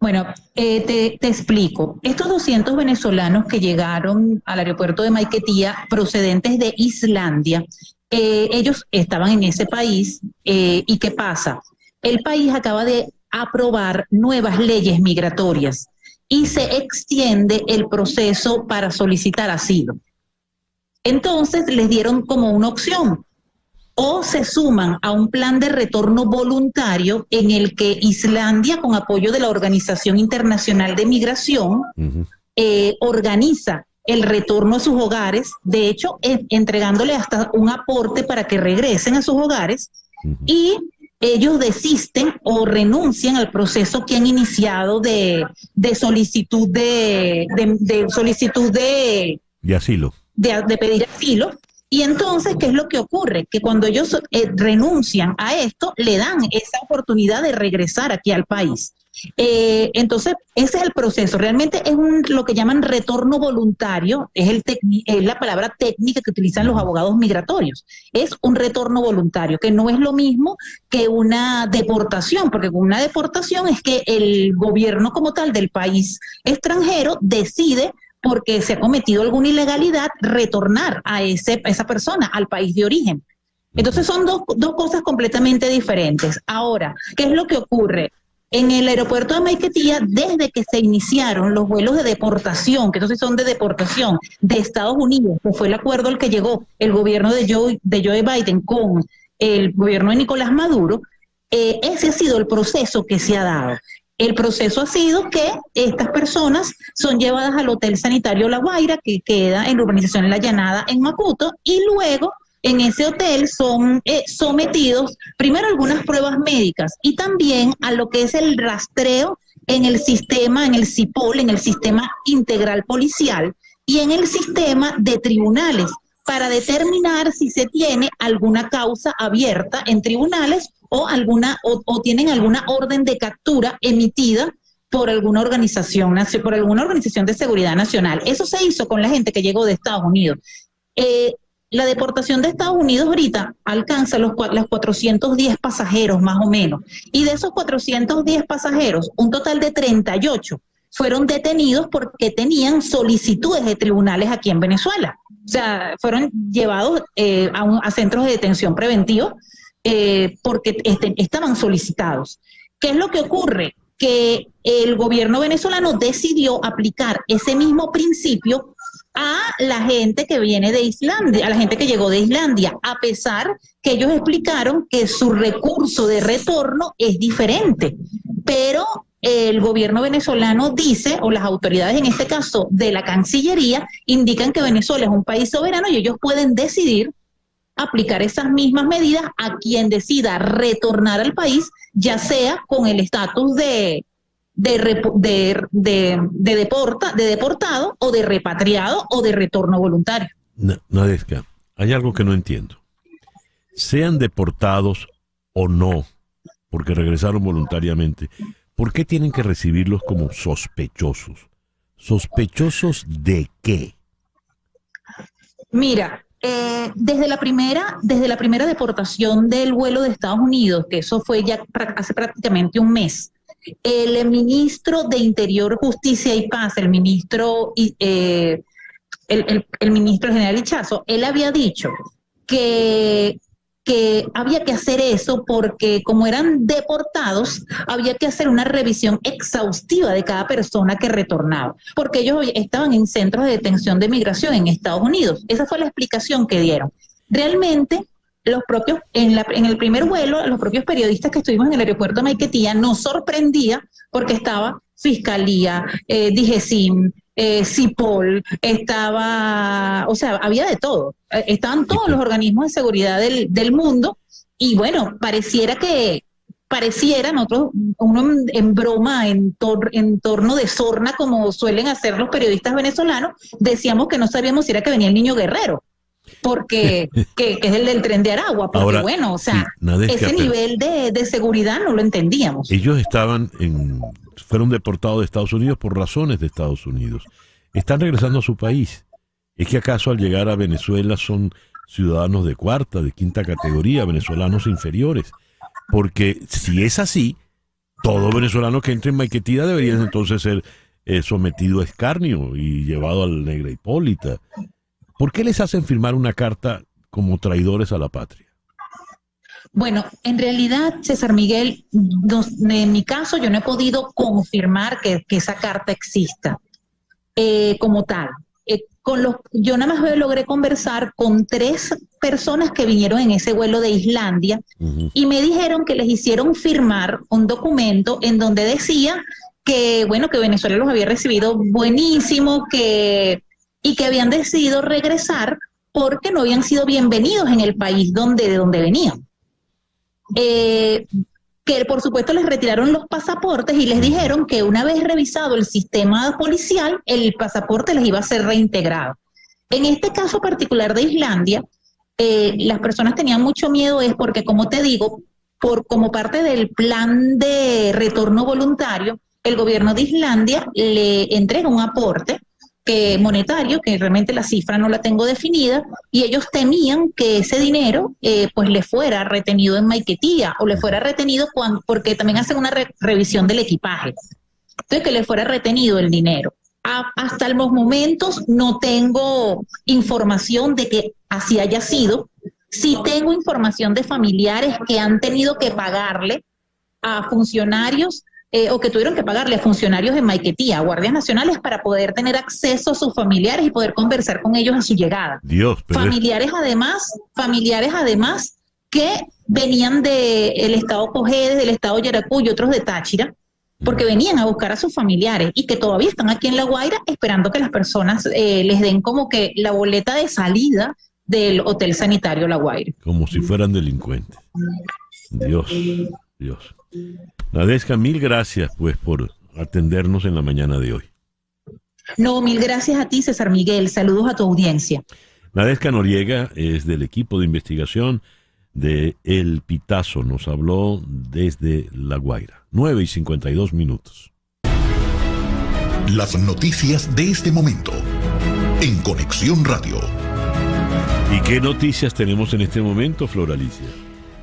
Bueno, te explico. Estos 200 venezolanos que llegaron al aeropuerto de Maiquetía procedentes de Islandia, ellos estaban en ese país y ¿qué pasa? el país acaba de aprobar nuevas leyes migratorias y se extiende el proceso para solicitar asilo. Entonces les dieron como una opción: o se suman a un plan de retorno voluntario en el que Islandia, con apoyo de la Organización Internacional de Migración, organiza el retorno a sus hogares, de hecho, entregándole hasta un aporte para que regresen a sus hogares, y ellos desisten o renuncian al proceso que han iniciado de solicitud de asilo. De pedir asilo. Y entonces, ¿qué es lo que ocurre? Que cuando ellos renuncian a esto, le dan esa oportunidad de regresar aquí al país. Entonces, ese es el proceso. Realmente es lo que llaman retorno voluntario, es la palabra técnica que utilizan los abogados migratorios. Es un retorno voluntario, que no es lo mismo que una deportación, porque con una deportación es que el gobierno como tal del país extranjero decide, porque se ha cometido alguna ilegalidad, retornar a esa persona al país de origen. Entonces son dos cosas completamente diferentes. Ahora, ¿qué es lo que ocurre? En el aeropuerto de Maiquetía, desde que se iniciaron los vuelos de deportación, que entonces son de deportación de Estados Unidos, que fue el acuerdo al que llegó el gobierno de Joe Biden con el gobierno de Nicolás Maduro, ese ha sido el proceso que se ha dado. El proceso ha sido que estas personas son llevadas al Hotel Sanitario La Guaira, que queda en la urbanización La Llanada, en Macuto, y luego en ese hotel son sometidos primero a algunas pruebas médicas y también a lo que es el rastreo en el sistema, en el CIPOL, en el sistema integral policial, y en el sistema de tribunales, para determinar si se tiene alguna causa abierta en tribunales o tienen alguna orden de captura emitida por alguna organización de seguridad nacional. Eso se hizo con la gente que llegó de Estados Unidos. La deportación de Estados Unidos ahorita alcanza los 410 pasajeros más o menos, y de esos 410 pasajeros, un total de 38 fueron detenidos porque tenían solicitudes de tribunales aquí en Venezuela. O sea, fueron llevados a centros de detención preventivos porque estaban solicitados. ¿Qué es lo que ocurre? Que el gobierno venezolano decidió aplicar ese mismo principio a la gente que viene de Islandia, a la gente que llegó de Islandia, a pesar que ellos explicaron que su recurso de retorno es diferente. Pero el gobierno venezolano dice, o las autoridades en este caso de la Cancillería, indican que Venezuela es un país soberano y ellos pueden decidir aplicar esas mismas medidas a quien decida retornar al país, ya sea con el estatus de deportado o de repatriado o de retorno voluntario. Nadezhka, hay algo que no entiendo. Sean deportados o no, porque regresaron voluntariamente, ¿por qué tienen que recibirlos como sospechosos? ¿Sospechosos de qué? Mira, desde la primera deportación del vuelo de Estados Unidos, que eso fue ya hace prácticamente un mes, el ministro de Interior, Justicia y Paz, el ministro general Ichazo, él había dicho que había que hacer eso porque como eran deportados, había que hacer una revisión exhaustiva de cada persona que retornaba, porque ellos estaban en centros de detención de migración en Estados Unidos. Esa fue la explicación que dieron. Realmente, en el primer vuelo, los propios periodistas que estuvimos en el aeropuerto de Maiquetía nos sorprendía porque estaba Fiscalía, DIGESIM, CIPOL, había de todo. Estaban todos los organismos de seguridad del mundo, y bueno, pareciera, nosotros, uno en broma, en torno de sorna, como suelen hacer los periodistas venezolanos, decíamos que no sabíamos si era que venía el niño guerrero, porque que es el del tren de Aragua, porque ahora, bueno, o sea, sí, ese nivel de seguridad no lo entendíamos. Ellos fueron deportados de Estados Unidos por razones de Estados Unidos. Están regresando a su país. ¿Es que acaso al llegar a Venezuela son ciudadanos de cuarta, de quinta categoría, venezolanos inferiores? Porque si es así, todo venezolano que entre en Maiquetía debería entonces ser sometido a escarnio y llevado al Negra Hipólita. ¿Por qué les hacen firmar una carta como traidores a la patria? Bueno, en realidad, César Miguel, en mi caso yo no he podido confirmar que esa carta exista como tal. Yo nada más logré conversar con 3 personas que vinieron en ese vuelo de Islandia y me dijeron que les hicieron firmar un documento en donde decía que, bueno, que Venezuela los había recibido buenísimo, y que habían decidido regresar porque no habían sido bienvenidos en el país de donde venían. Que por supuesto les retiraron los pasaportes y les dijeron que una vez revisado el sistema policial, el pasaporte les iba a ser reintegrado. En este caso particular de Islandia, las personas tenían mucho miedo, es porque, como te digo, como parte del plan de retorno voluntario, el gobierno de Islandia le entrega un aporte monetario, que realmente la cifra no la tengo definida, y ellos temían que ese dinero pues le fuera retenido en Maiquetía, o le fuera retenido porque también hacen una revisión del equipaje, entonces que le fuera retenido el dinero. Hasta los momentos no tengo información de que así haya sido. Sí tengo información de familiares que han tenido que pagarle a funcionarios o que tuvieron que pagarle a funcionarios de Maiquetía, guardias nacionales, para poder tener acceso a sus familiares y poder conversar con ellos a su llegada. Familiares además que venían del estado Cojedes, del estado Yaracuy y otros de Táchira, porque venían a buscar a sus familiares y que todavía están aquí en La Guaira esperando que las personas les den como que la boleta de salida del Hotel Sanitario La Guaira. Como si fueran delincuentes. Dios. Nadezhka, mil gracias pues por atendernos en la mañana de hoy. No, mil gracias a ti, César Miguel. Saludos a tu audiencia. Nadezhka Noriega es del equipo de investigación de El Pitazo. Nos habló desde La Guaira. 9:52. Las noticias de este momento en Conexión Radio. ¿Y qué noticias tenemos en este momento, Flor Alicia?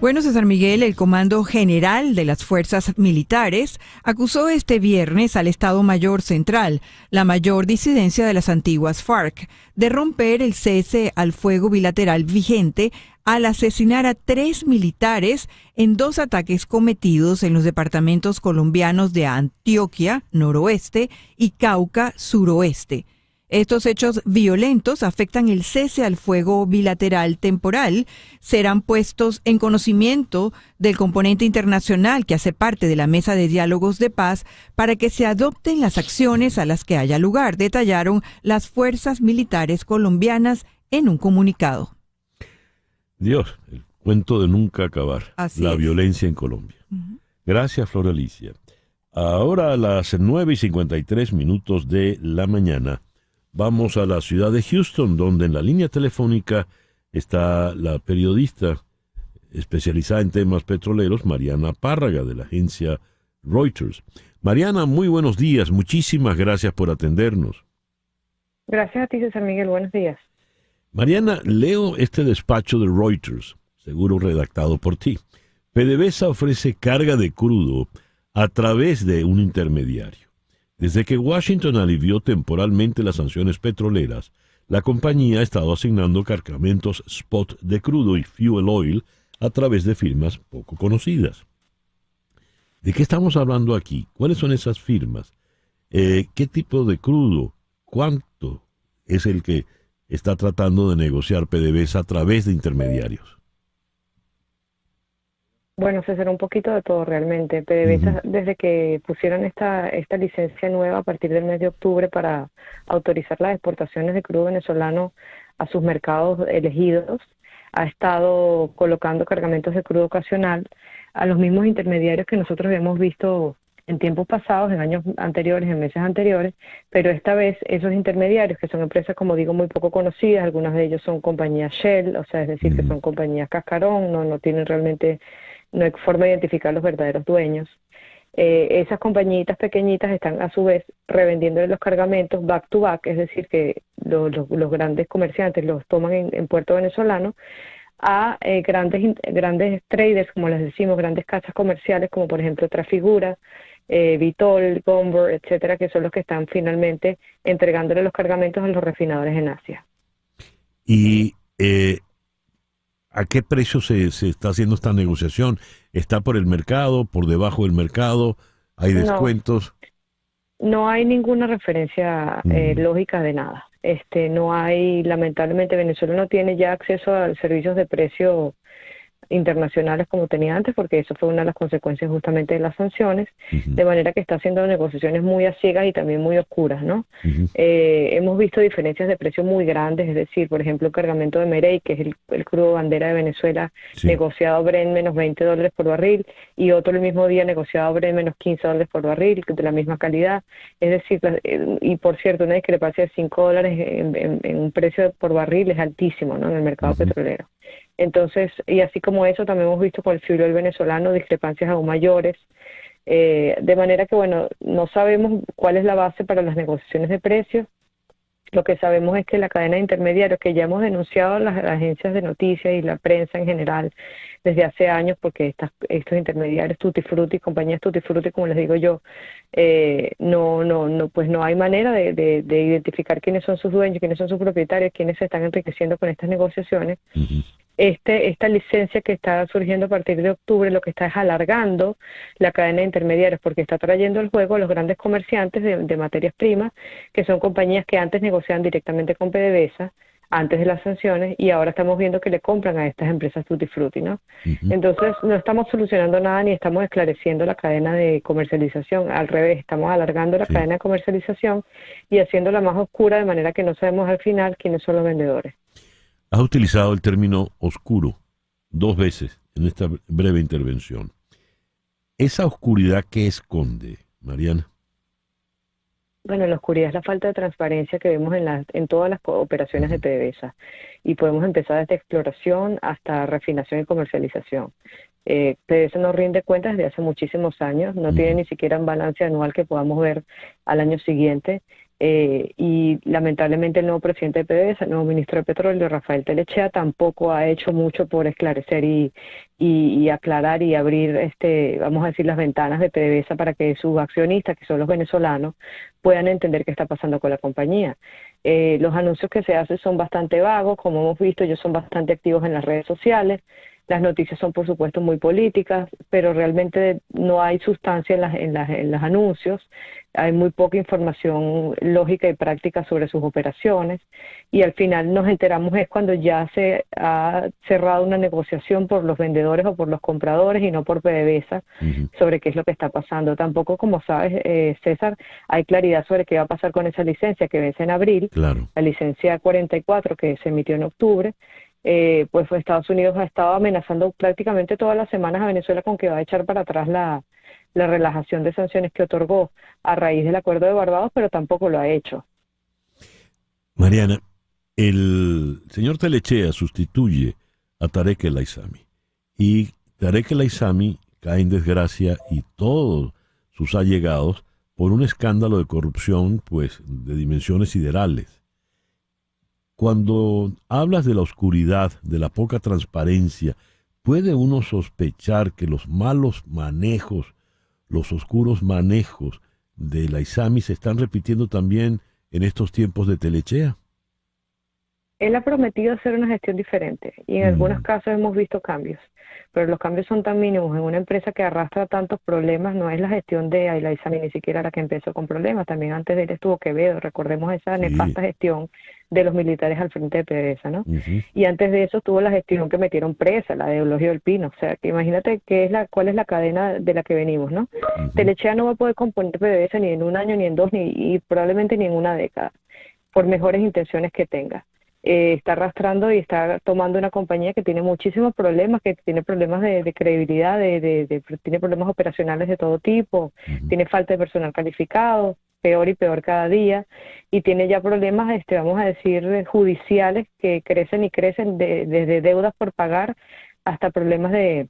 Bueno, César Miguel, el Comando General de las Fuerzas Militares acusó este viernes al Estado Mayor Central, la mayor disidencia de las antiguas FARC, de romper el cese al fuego bilateral vigente al asesinar a 3 militares en 2 ataques cometidos en los departamentos colombianos de Antioquia, noroeste, y Cauca, suroeste. Estos hechos violentos afectan el cese al fuego bilateral temporal, serán puestos en conocimiento del componente internacional que hace parte de la Mesa de Diálogos de Paz para que se adopten las acciones a las que haya lugar, detallaron las fuerzas militares colombianas en un comunicado. Dios, el cuento de nunca acabar, la violencia en Colombia. Gracias, Flor Alicia. Ahora a las 9:53 de la mañana, vamos a la ciudad de Houston, donde en la línea telefónica está la periodista especializada en temas petroleros, Mariana Párraga, de la agencia Reuters. Mariana, muy buenos días. Muchísimas gracias por atendernos. Gracias a ti, César Miguel. Buenos días. Mariana, leo este despacho de Reuters, seguro redactado por ti. PDVSA ofrece carga de crudo a través de un intermediario. Desde que Washington alivió temporalmente las sanciones petroleras, la compañía ha estado asignando cargamentos spot de crudo y fuel oil a través de firmas poco conocidas. ¿De qué estamos hablando aquí? ¿Cuáles son esas firmas? ¿Qué tipo de crudo? ¿Cuánto es el que está tratando de negociar PDVSA a través de intermediarios? Bueno, César, un poquito de todo realmente. PDVSA, desde que pusieron esta licencia nueva a partir del mes de octubre para autorizar las exportaciones de crudo venezolano a sus mercados elegidos, ha estado colocando cargamentos de crudo ocasional a los mismos intermediarios que nosotros habíamos visto en tiempos pasados, en años anteriores, en meses anteriores, pero esta vez esos intermediarios, que son empresas, como digo, muy poco conocidas, algunas de ellos son compañías Shell, o sea, es decir, que son compañías cascarón, no tienen realmente, no hay forma de identificar los verdaderos dueños. Esas compañitas pequeñitas están a su vez revendiendo los cargamentos back to back, es decir, que los grandes comerciantes los toman en puerto venezolano a grandes traders, como les decimos, grandes casas comerciales, como por ejemplo Trafigura, Vitol, Gomber, etcétera, que son los que están finalmente entregándole los cargamentos a los refinadores en Asia. Y ¿A qué precio se está haciendo esta negociación? ¿Está por el mercado, por debajo del mercado? ¿Hay descuentos? No hay ninguna referencia lógica de nada. No hay, lamentablemente, Venezuela no tiene ya acceso a servicios de precio internacionales como tenía antes, porque eso fue una de las consecuencias justamente de las sanciones, de manera que está haciendo negociaciones muy a ciegas y también muy oscuras, ¿no? Hemos visto diferencias de precio muy grandes, es decir, por ejemplo, el cargamento de Merey, que es el crudo bandera de Venezuela, negociado a Brent menos $20 por barril, y otro el mismo día negociado a Brent menos $15 por barril, de la misma calidad, es decir, y por cierto, una discrepancia de $5 en un precio por barril es altísimo, ¿no?, en el mercado petrolero. Entonces, y así como eso, también hemos visto con el fuel venezolano discrepancias aún mayores, de manera que, bueno, no sabemos cuál es la base para las negociaciones de precios. Lo que sabemos es que la cadena de intermediarios, que ya hemos denunciado a las agencias de noticias y la prensa en general desde hace años, porque estos intermediarios Tutti Frutti, compañías Tutti Frutti, como les digo yo, pues no hay manera de identificar quiénes son sus dueños, quiénes son sus propietarios, quiénes se están enriqueciendo con estas negociaciones. Esta licencia que está surgiendo a partir de octubre lo que está es alargando la cadena de intermediarios, porque está trayendo al juego a los grandes comerciantes de materias primas, que son compañías que antes negociaban directamente con PDVSA, antes de las sanciones, y ahora estamos viendo que le compran a estas empresas Tutti Frutti, ¿no? Entonces, no estamos solucionando nada ni estamos esclareciendo la cadena de comercialización. Al revés, estamos alargando la cadena de comercialización y haciéndola más oscura, de manera que no sabemos al final quiénes son los vendedores. Has utilizado el término oscuro 2 veces en esta breve intervención. ¿Esa oscuridad qué esconde, Mariana? Bueno, la oscuridad es la falta de transparencia que vemos en todas las operaciones de PDVSA, y podemos empezar desde exploración hasta refinación y comercialización. PDVSA no rinde cuentas desde hace muchísimos años, no tiene ni siquiera un balance anual que podamos ver al año siguiente, y lamentablemente el nuevo presidente de PDVSA, el nuevo ministro de Petróleo, Rafael Telechea, tampoco ha hecho mucho por esclarecer y aclarar y abrir, vamos a decir, las ventanas de PDVSA para que sus accionistas, que son los venezolanos, puedan entender qué está pasando con la compañía. Los anuncios que se hacen son bastante vagos, como hemos visto, ellos son bastante activos en las redes sociales. Las noticias son, por supuesto, muy políticas, pero realmente no hay sustancia en los anuncios. Hay muy poca información lógica y práctica sobre sus operaciones, y al final nos enteramos es cuando ya se ha cerrado una negociación por los vendedores o por los compradores y no por PDVSA sobre qué es lo que está pasando. Tampoco, como sabes, César, hay claridad sobre qué va a pasar con esa licencia que vence en abril, la licencia 44 que se emitió en octubre. Pues Estados Unidos ha estado amenazando prácticamente todas las semanas a Venezuela con que va a echar para atrás la relajación de sanciones que otorgó a raíz del acuerdo de Barbados, pero tampoco lo ha hecho. Mariana, el señor Telechea sustituye a Tarek El Aissami, y Tarek El Aissami cae en desgracia y todos sus allegados por un escándalo de corrupción pues de dimensiones siderales. Cuando hablas de la oscuridad, de la poca transparencia, ¿puede uno sospechar que los malos manejos, los oscuros manejos de El Aissami se están repitiendo también en estos tiempos de Telechea? Él ha prometido hacer una gestión diferente, y en algunos casos hemos visto cambios, pero los cambios son tan mínimos en una empresa que arrastra tantos problemas. No es la gestión de El Aissami ni siquiera la que empezó con problemas, también antes de él estuvo Quevedo, recordemos esa nefasta gestión de los militares al frente de PDVSA, ¿no? Y antes de eso tuvo la gestión que metieron presa, la de Eulogio del Pino. O sea, que imagínate cuál es la cadena de la que venimos, ¿no? Telechea no va a poder componer PDVSA ni en un año, ni en dos, y probablemente ni en una década, por mejores intenciones que tenga. Está arrastrando y está tomando una compañía que tiene muchísimos problemas, que tiene problemas de credibilidad, tiene problemas operacionales de todo tipo, tiene falta de personal calificado, peor y peor cada día, y tiene ya problemas, vamos a decir, judiciales que crecen y crecen, desde deudas por pagar hasta problemas de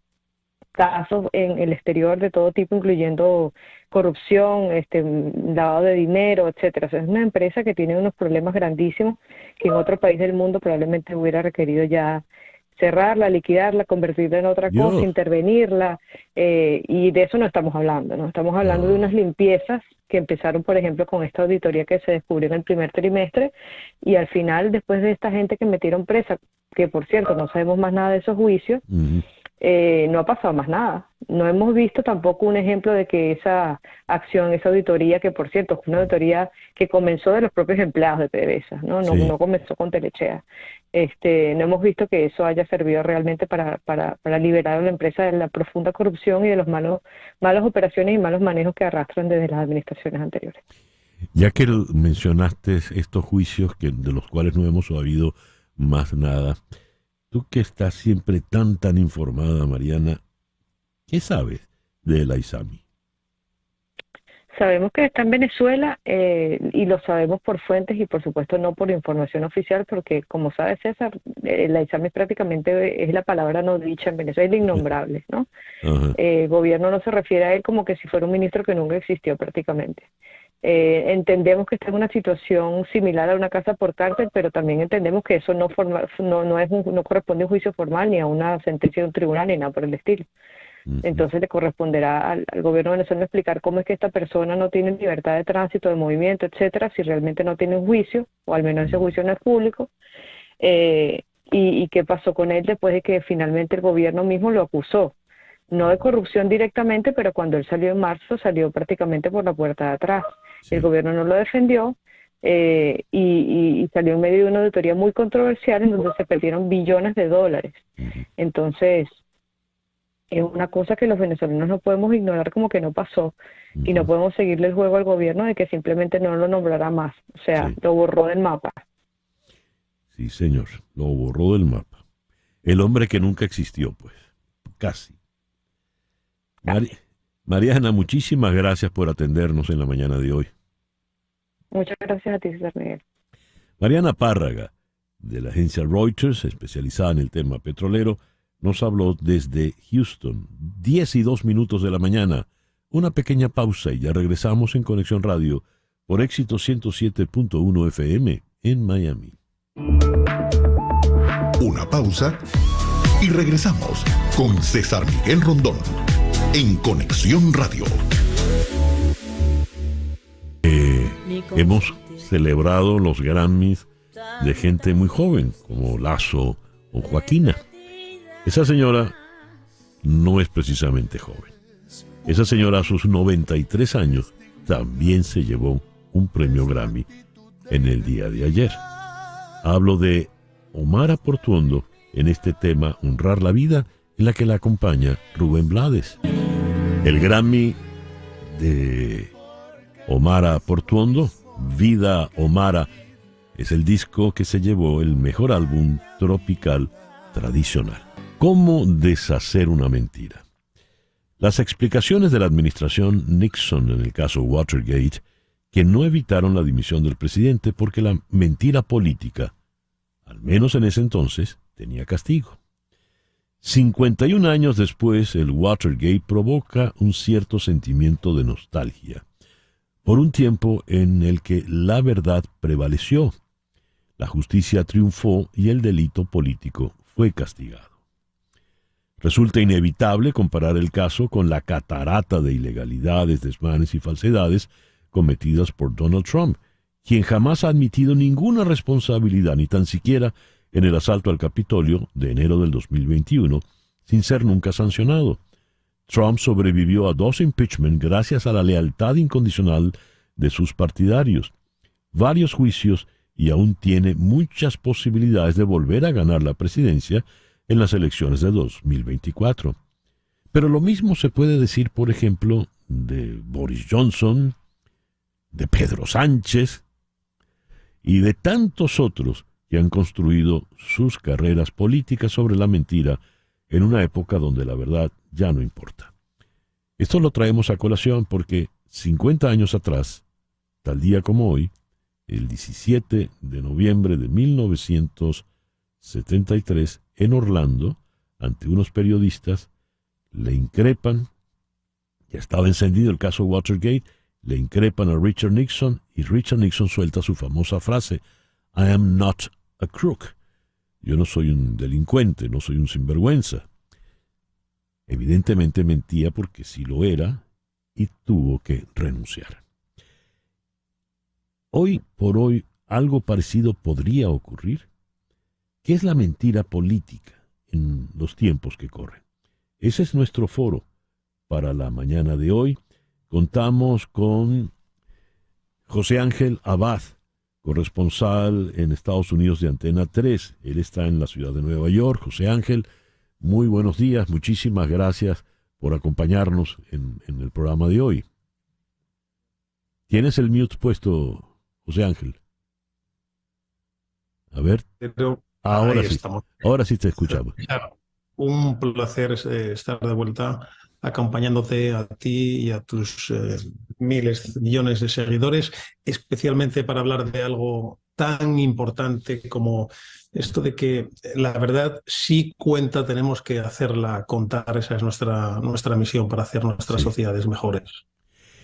casos en el exterior de todo tipo, incluyendo corrupción, lavado de dinero, etcétera. O sea, es una empresa que tiene unos problemas grandísimos que en otro país del mundo probablemente hubiera requerido ya cerrarla, liquidarla, convertirla en otra cosa, intervenirla, y de eso no estamos hablando, ¿no? Estamos hablando de unas limpiezas que empezaron, por ejemplo, con esta auditoría que se descubrió en el primer trimestre, y al final, después de esta gente que metieron presa, que por cierto no sabemos más nada de esos juicios, no ha pasado más nada. No hemos visto tampoco un ejemplo de que esa acción, esa auditoría, que por cierto es una auditoría que comenzó de los propios empleados de PDVSA, no comenzó con Telechea. No hemos visto que eso haya servido realmente para liberar a la empresa de la profunda corrupción y de los malas operaciones y malos manejos que arrastran desde las administraciones anteriores. Ya que mencionaste estos juicios de los cuales no hemos sabido más nada, tú que estás siempre tan informada, Mariana, ¿qué sabes de la ISAMI? Sabemos que está en Venezuela y lo sabemos por fuentes y por supuesto no por información oficial, porque como sabe César, la ISAMI prácticamente es la palabra no dicha en Venezuela, es el innombrable, ¿no? El gobierno no se refiere a él como que si fuera un ministro que nunca existió prácticamente. Entendemos que está en una situación similar a una casa por cárcel, pero también entendemos que eso no corresponde a un juicio formal ni a una sentencia de un tribunal ni nada por el estilo. Entonces le corresponderá al gobierno venezolano explicar cómo es que esta persona no tiene libertad de tránsito, de movimiento, etcétera, si realmente no tiene un juicio, o al menos ese juicio no es público, y qué pasó con él después de que finalmente el gobierno mismo lo acusó. No de corrupción directamente, pero cuando él salió en marzo, salió prácticamente por la puerta de atrás. Sí. El gobierno no lo defendió y salió en medio de una auditoría muy controversial en donde se perdieron billones de dólares. Entonces, es una cosa que los venezolanos no podemos ignorar como que no pasó y no podemos seguirle el juego al gobierno de que simplemente no lo nombrará más. O sea, lo borró del mapa. Sí, señor, lo borró del mapa. El hombre que nunca existió, pues, casi. Mariana, muchísimas gracias por atendernos en la mañana de hoy. Muchas gracias a ti, César Miguel. Mariana Párraga, de la agencia Reuters, especializada en el tema petrolero, nos habló desde Houston, 10:02 de la mañana. Una pequeña pausa y ya regresamos en Conexión Radio por Éxito 107.1 FM en Miami. Una pausa y regresamos con César Miguel Rondón en Conexión Radio. Hemos celebrado los Grammys de gente muy joven, como Lazo o Joaquina. Esa señora no es precisamente joven. Esa señora a sus 93 años también se llevó un premio Grammy en el día de ayer. Hablo de Omara Portuondo en este tema Honrar la Vida, en la que la acompaña Rubén Blades. El Grammy de Omara Portuondo, Vida Omara, es el disco que se llevó el mejor álbum tropical tradicional. ¿Cómo deshacer una mentira? Las explicaciones de la administración Nixon en el caso Watergate, que no evitaron la dimisión del presidente porque la mentira política, al menos en ese entonces, tenía castigo. 51 años después, el Watergate provoca un cierto sentimiento de nostalgia, por un tiempo en el que la verdad prevaleció, la justicia triunfó y el delito político fue castigado. Resulta inevitable comparar el caso con la catarata de ilegalidades, desmanes y falsedades cometidas por Donald Trump, quien jamás ha admitido ninguna responsabilidad, ni tan siquiera en el asalto al Capitolio de enero del 2021, sin ser nunca sancionado. Trump sobrevivió a 2 impeachments gracias a la lealtad incondicional de sus partidarios, varios juicios y aún tiene muchas posibilidades de volver a ganar la presidencia en las elecciones de 2024. Pero lo mismo se puede decir, por ejemplo, de Boris Johnson, de Pedro Sánchez y de tantos otros que han construido sus carreras políticas sobre la mentira en una época donde la verdad ya no importa. Esto lo traemos a colación porque 50 años atrás, tal día como hoy, el 17 de noviembre de 1973, en Orlando, ante unos periodistas, le increpan, ya estaba encendido el caso Watergate, le increpan a Richard Nixon y Richard Nixon suelta su famosa frase, I am not a crook. Yo no soy un delincuente, no soy un sinvergüenza. Evidentemente mentía porque sí lo era y tuvo que renunciar. Hoy por hoy, algo parecido podría ocurrir. ¿Qué es la mentira política en los tiempos que corren? Ese es nuestro foro para la mañana de hoy. Contamos con José Ángel Abad, corresponsal en Estados Unidos de Antena 3. Él está en la ciudad de Nueva York. José Ángel, muy buenos días. Muchísimas gracias por acompañarnos en el programa de hoy. ¿Tienes el mute puesto, José Ángel? A ver. Ahora sí. Estamos. Ahora sí te escuchamos. Claro. Un placer estar de vuelta acompañándote a ti y a tus miles, millones de seguidores, especialmente para hablar de algo tan importante como esto de que la verdad sí cuenta, tenemos que hacerla contar. Esa es nuestra misión para hacer nuestras sociedades mejores.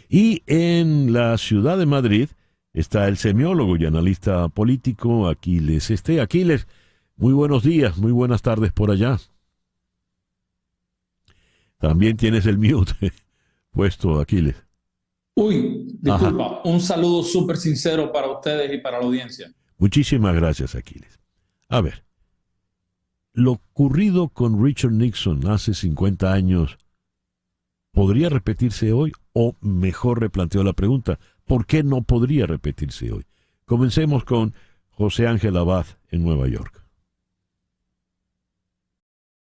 Y en la ciudad de Madrid está el semiólogo y analista político Aquiles Esté. Aquiles, muy buenos días, muy buenas tardes por allá. También tienes el mute puesto, Aquiles. Uy, disculpa. Ajá. Un saludo súper sincero para ustedes y para la audiencia. Muchísimas gracias, Aquiles. A ver, lo ocurrido con Richard Nixon hace 50 años, ¿podría repetirse hoy? O mejor replanteo la pregunta, ¿por qué no podría repetirse hoy? Comencemos con José Ángel Abad en Nueva York.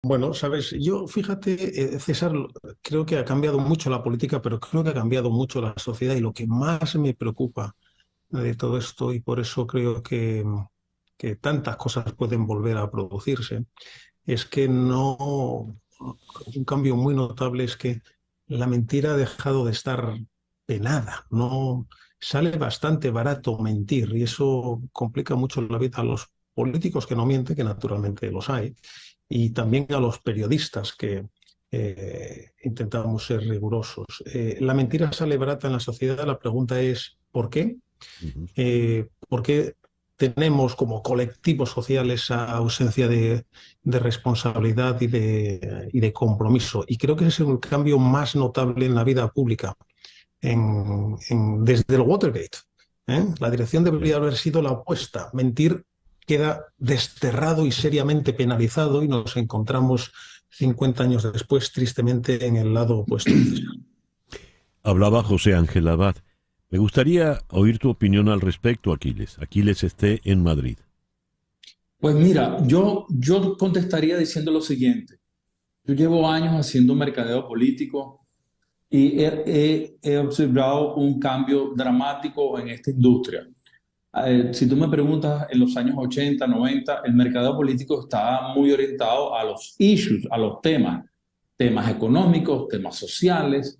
Bueno, sabes, yo fíjate, César, creo que ha cambiado mucho la política, pero creo que ha cambiado mucho la sociedad, y lo que más me preocupa de todo esto, y por eso creo que tantas cosas pueden volver a producirse, es que un cambio muy notable es que la mentira ha dejado de estar penada, no sale bastante barato mentir, y eso complica mucho la vida a los políticos que no mienten, que naturalmente los hay, y también a los periodistas que intentamos ser rigurosos. La mentira sale barata en la sociedad. La pregunta es ¿por qué? ¿Por qué tenemos como colectivos sociales esa ausencia de responsabilidad y de compromiso? Y creo que ese es el cambio más notable en la vida pública desde el Watergate. La dirección debería haber sido la opuesta. Mentir queda desterrado y seriamente penalizado, y nos encontramos 50 años después, tristemente, en el lado opuesto. Hablaba José Ángel Abad. Me gustaría oír tu opinión al respecto, Aquiles. Aquiles Esté en Madrid. Pues mira, yo contestaría diciendo lo siguiente. Yo llevo años haciendo mercadeo político y he observado un cambio dramático en esta industria. Si tú me preguntas, en los años 80, 90, el mercado político estaba muy orientado a los issues, a los temas económicos, temas sociales,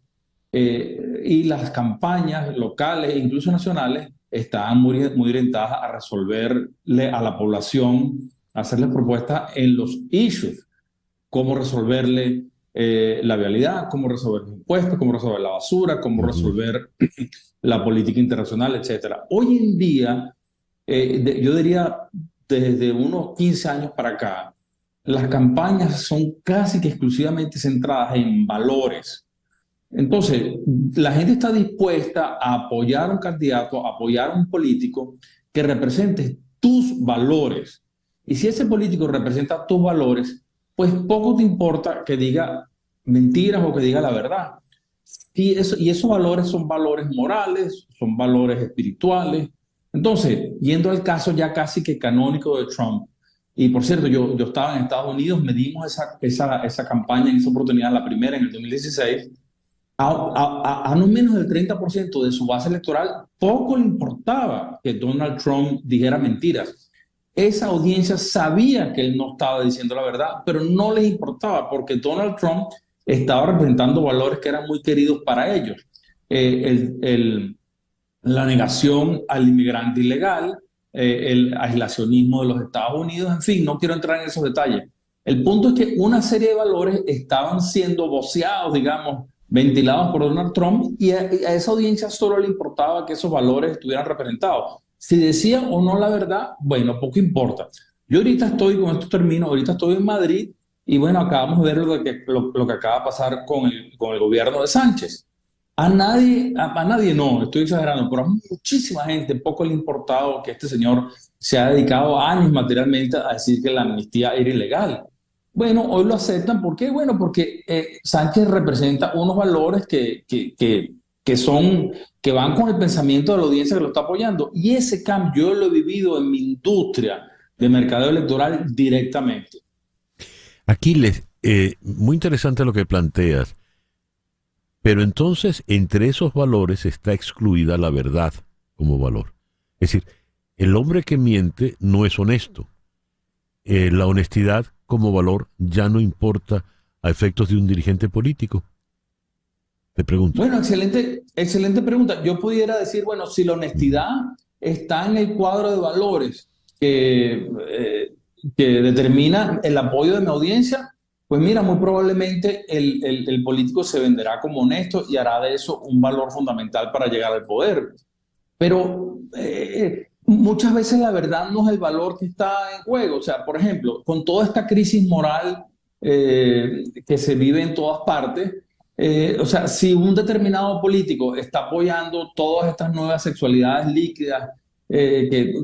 y las campañas locales e incluso nacionales estaban muy orientadas a resolverle a la población, a hacerles propuestas en los issues, cómo resolverle la vialidad, cómo resolver los impuestos, cómo resolver la basura, cómo resolver la política internacional, etc. Hoy en día, yo diría desde unos 15 años para acá, las campañas son casi que exclusivamente centradas en valores. Entonces, la gente está dispuesta a apoyar a un candidato, a apoyar a un político que represente tus valores. Y si ese político representa tus valores, pues poco te importa que diga mentiras o que diga la verdad. Y esos valores son valores morales, son valores espirituales. Entonces, yendo al caso ya casi que canónico de Trump, y por cierto, yo estaba en Estados Unidos, medimos esa campaña en esa oportunidad, la primera en el 2016, a no menos del 30% de su base electoral, poco le importaba que Donald Trump dijera mentiras. Esa audiencia sabía que él no estaba diciendo la verdad, pero no les importaba porque Donald Trump estaba representando valores que eran muy queridos para ellos. La negación al inmigrante ilegal, el aislacionismo de los Estados Unidos, en fin, no quiero entrar en esos detalles. El punto es que una serie de valores estaban siendo voceados, digamos, ventilados por Donald Trump, y a esa audiencia solo le importaba que esos valores estuvieran representados. Si decía o no la verdad, bueno, poco importa. Yo ahorita estoy, con esto termino, ahorita estoy en Madrid, y bueno, acabamos de ver lo que acaba de pasar con el gobierno de Sánchez. A nadie no, estoy exagerando, pero a muchísima gente poco le ha importado que este señor se ha dedicado años materialmente a decir que la amnistía era ilegal. Bueno, hoy lo aceptan. ¿Por qué? Bueno, porque Sánchez representa unos valores que van con el pensamiento de la audiencia que lo está apoyando. Y ese cambio yo lo he vivido en mi industria de mercadeo electoral directamente. Aquiles, muy interesante lo que planteas. Pero entonces, entre esos valores está excluida la verdad como valor. Es decir, el hombre que miente no es honesto. La honestidad como valor ya no importa a efectos de un dirigente político. Te pregunto. Bueno, excelente pregunta. Yo pudiera decir, bueno, si la honestidad está en el cuadro de valores que determina el apoyo de mi audiencia, pues mira, muy probablemente el político se venderá como honesto y hará de eso un valor fundamental para llegar al poder. Pero muchas veces la verdad no es el valor que está en juego. O sea, por ejemplo, con toda esta crisis moral que se vive en todas partes, o sea, si un determinado político está apoyando todas estas nuevas sexualidades líquidas, que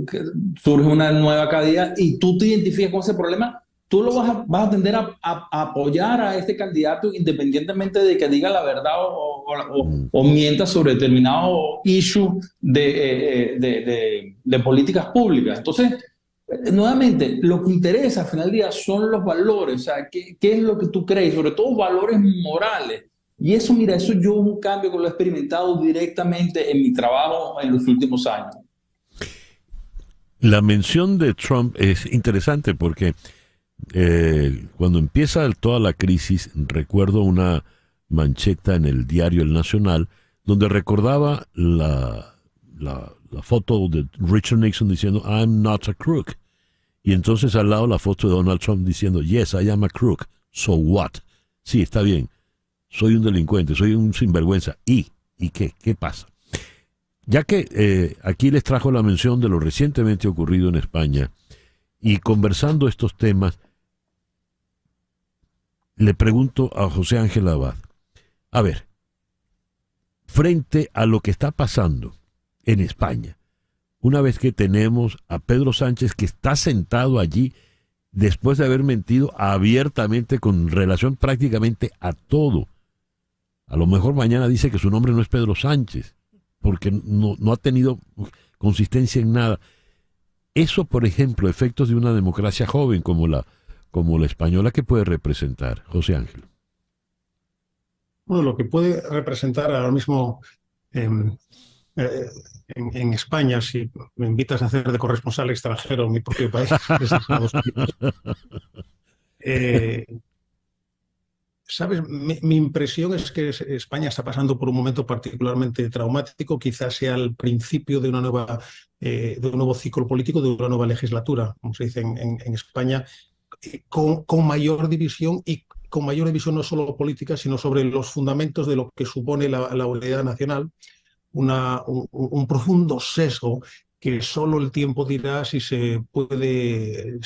surge una nueva cadena y tú te identificas con ese problema, tú lo vas a tender a apoyar a este candidato independientemente de que diga la verdad o mienta sobre determinado issue de políticas públicas. Entonces, nuevamente, lo que interesa al final del día son los valores, o sea, qué es lo que tú crees, sobre todo valores morales. Y eso, mira, eso yo un cambio que lo he experimentado directamente en mi trabajo en los últimos años. La mención de Trump es interesante porque cuando empieza toda la crisis, recuerdo una mancheta en el diario El Nacional donde recordaba la foto de Richard Nixon diciendo I'm not a crook, y entonces al lado la foto de Donald Trump diciendo yes, I am a crook, so what? Sí, está bien, soy un delincuente, soy un sinvergüenza, ¿y qué pasa? Ya que aquí les trajo la mención de lo recientemente ocurrido en España y conversando estos temas, le pregunto a José Ángel Abad, a ver, frente a lo que está pasando en España, una vez que tenemos a Pedro Sánchez que está sentado allí después de haber mentido abiertamente con relación prácticamente a todo, a lo mejor mañana dice que su nombre no es Pedro Sánchez, porque no ha tenido consistencia en nada. Eso, por ejemplo, efectos de una democracia joven como la española, ¿qué puede representar, José Ángel? Bueno, lo que puede representar ahora mismo en España, si me invitas a hacer de corresponsal extranjero en mi propio país, es Estados Unidos. ¿Sabes? Mi impresión es que España está pasando por un momento particularmente traumático, quizás sea el principio de una nueva, de un nuevo ciclo político, de una nueva legislatura, como se dice en España, con mayor división y con mayor división no solo política, sino sobre los fundamentos de lo que supone la unidad nacional, un profundo sesgo que solo el tiempo dirá si se puede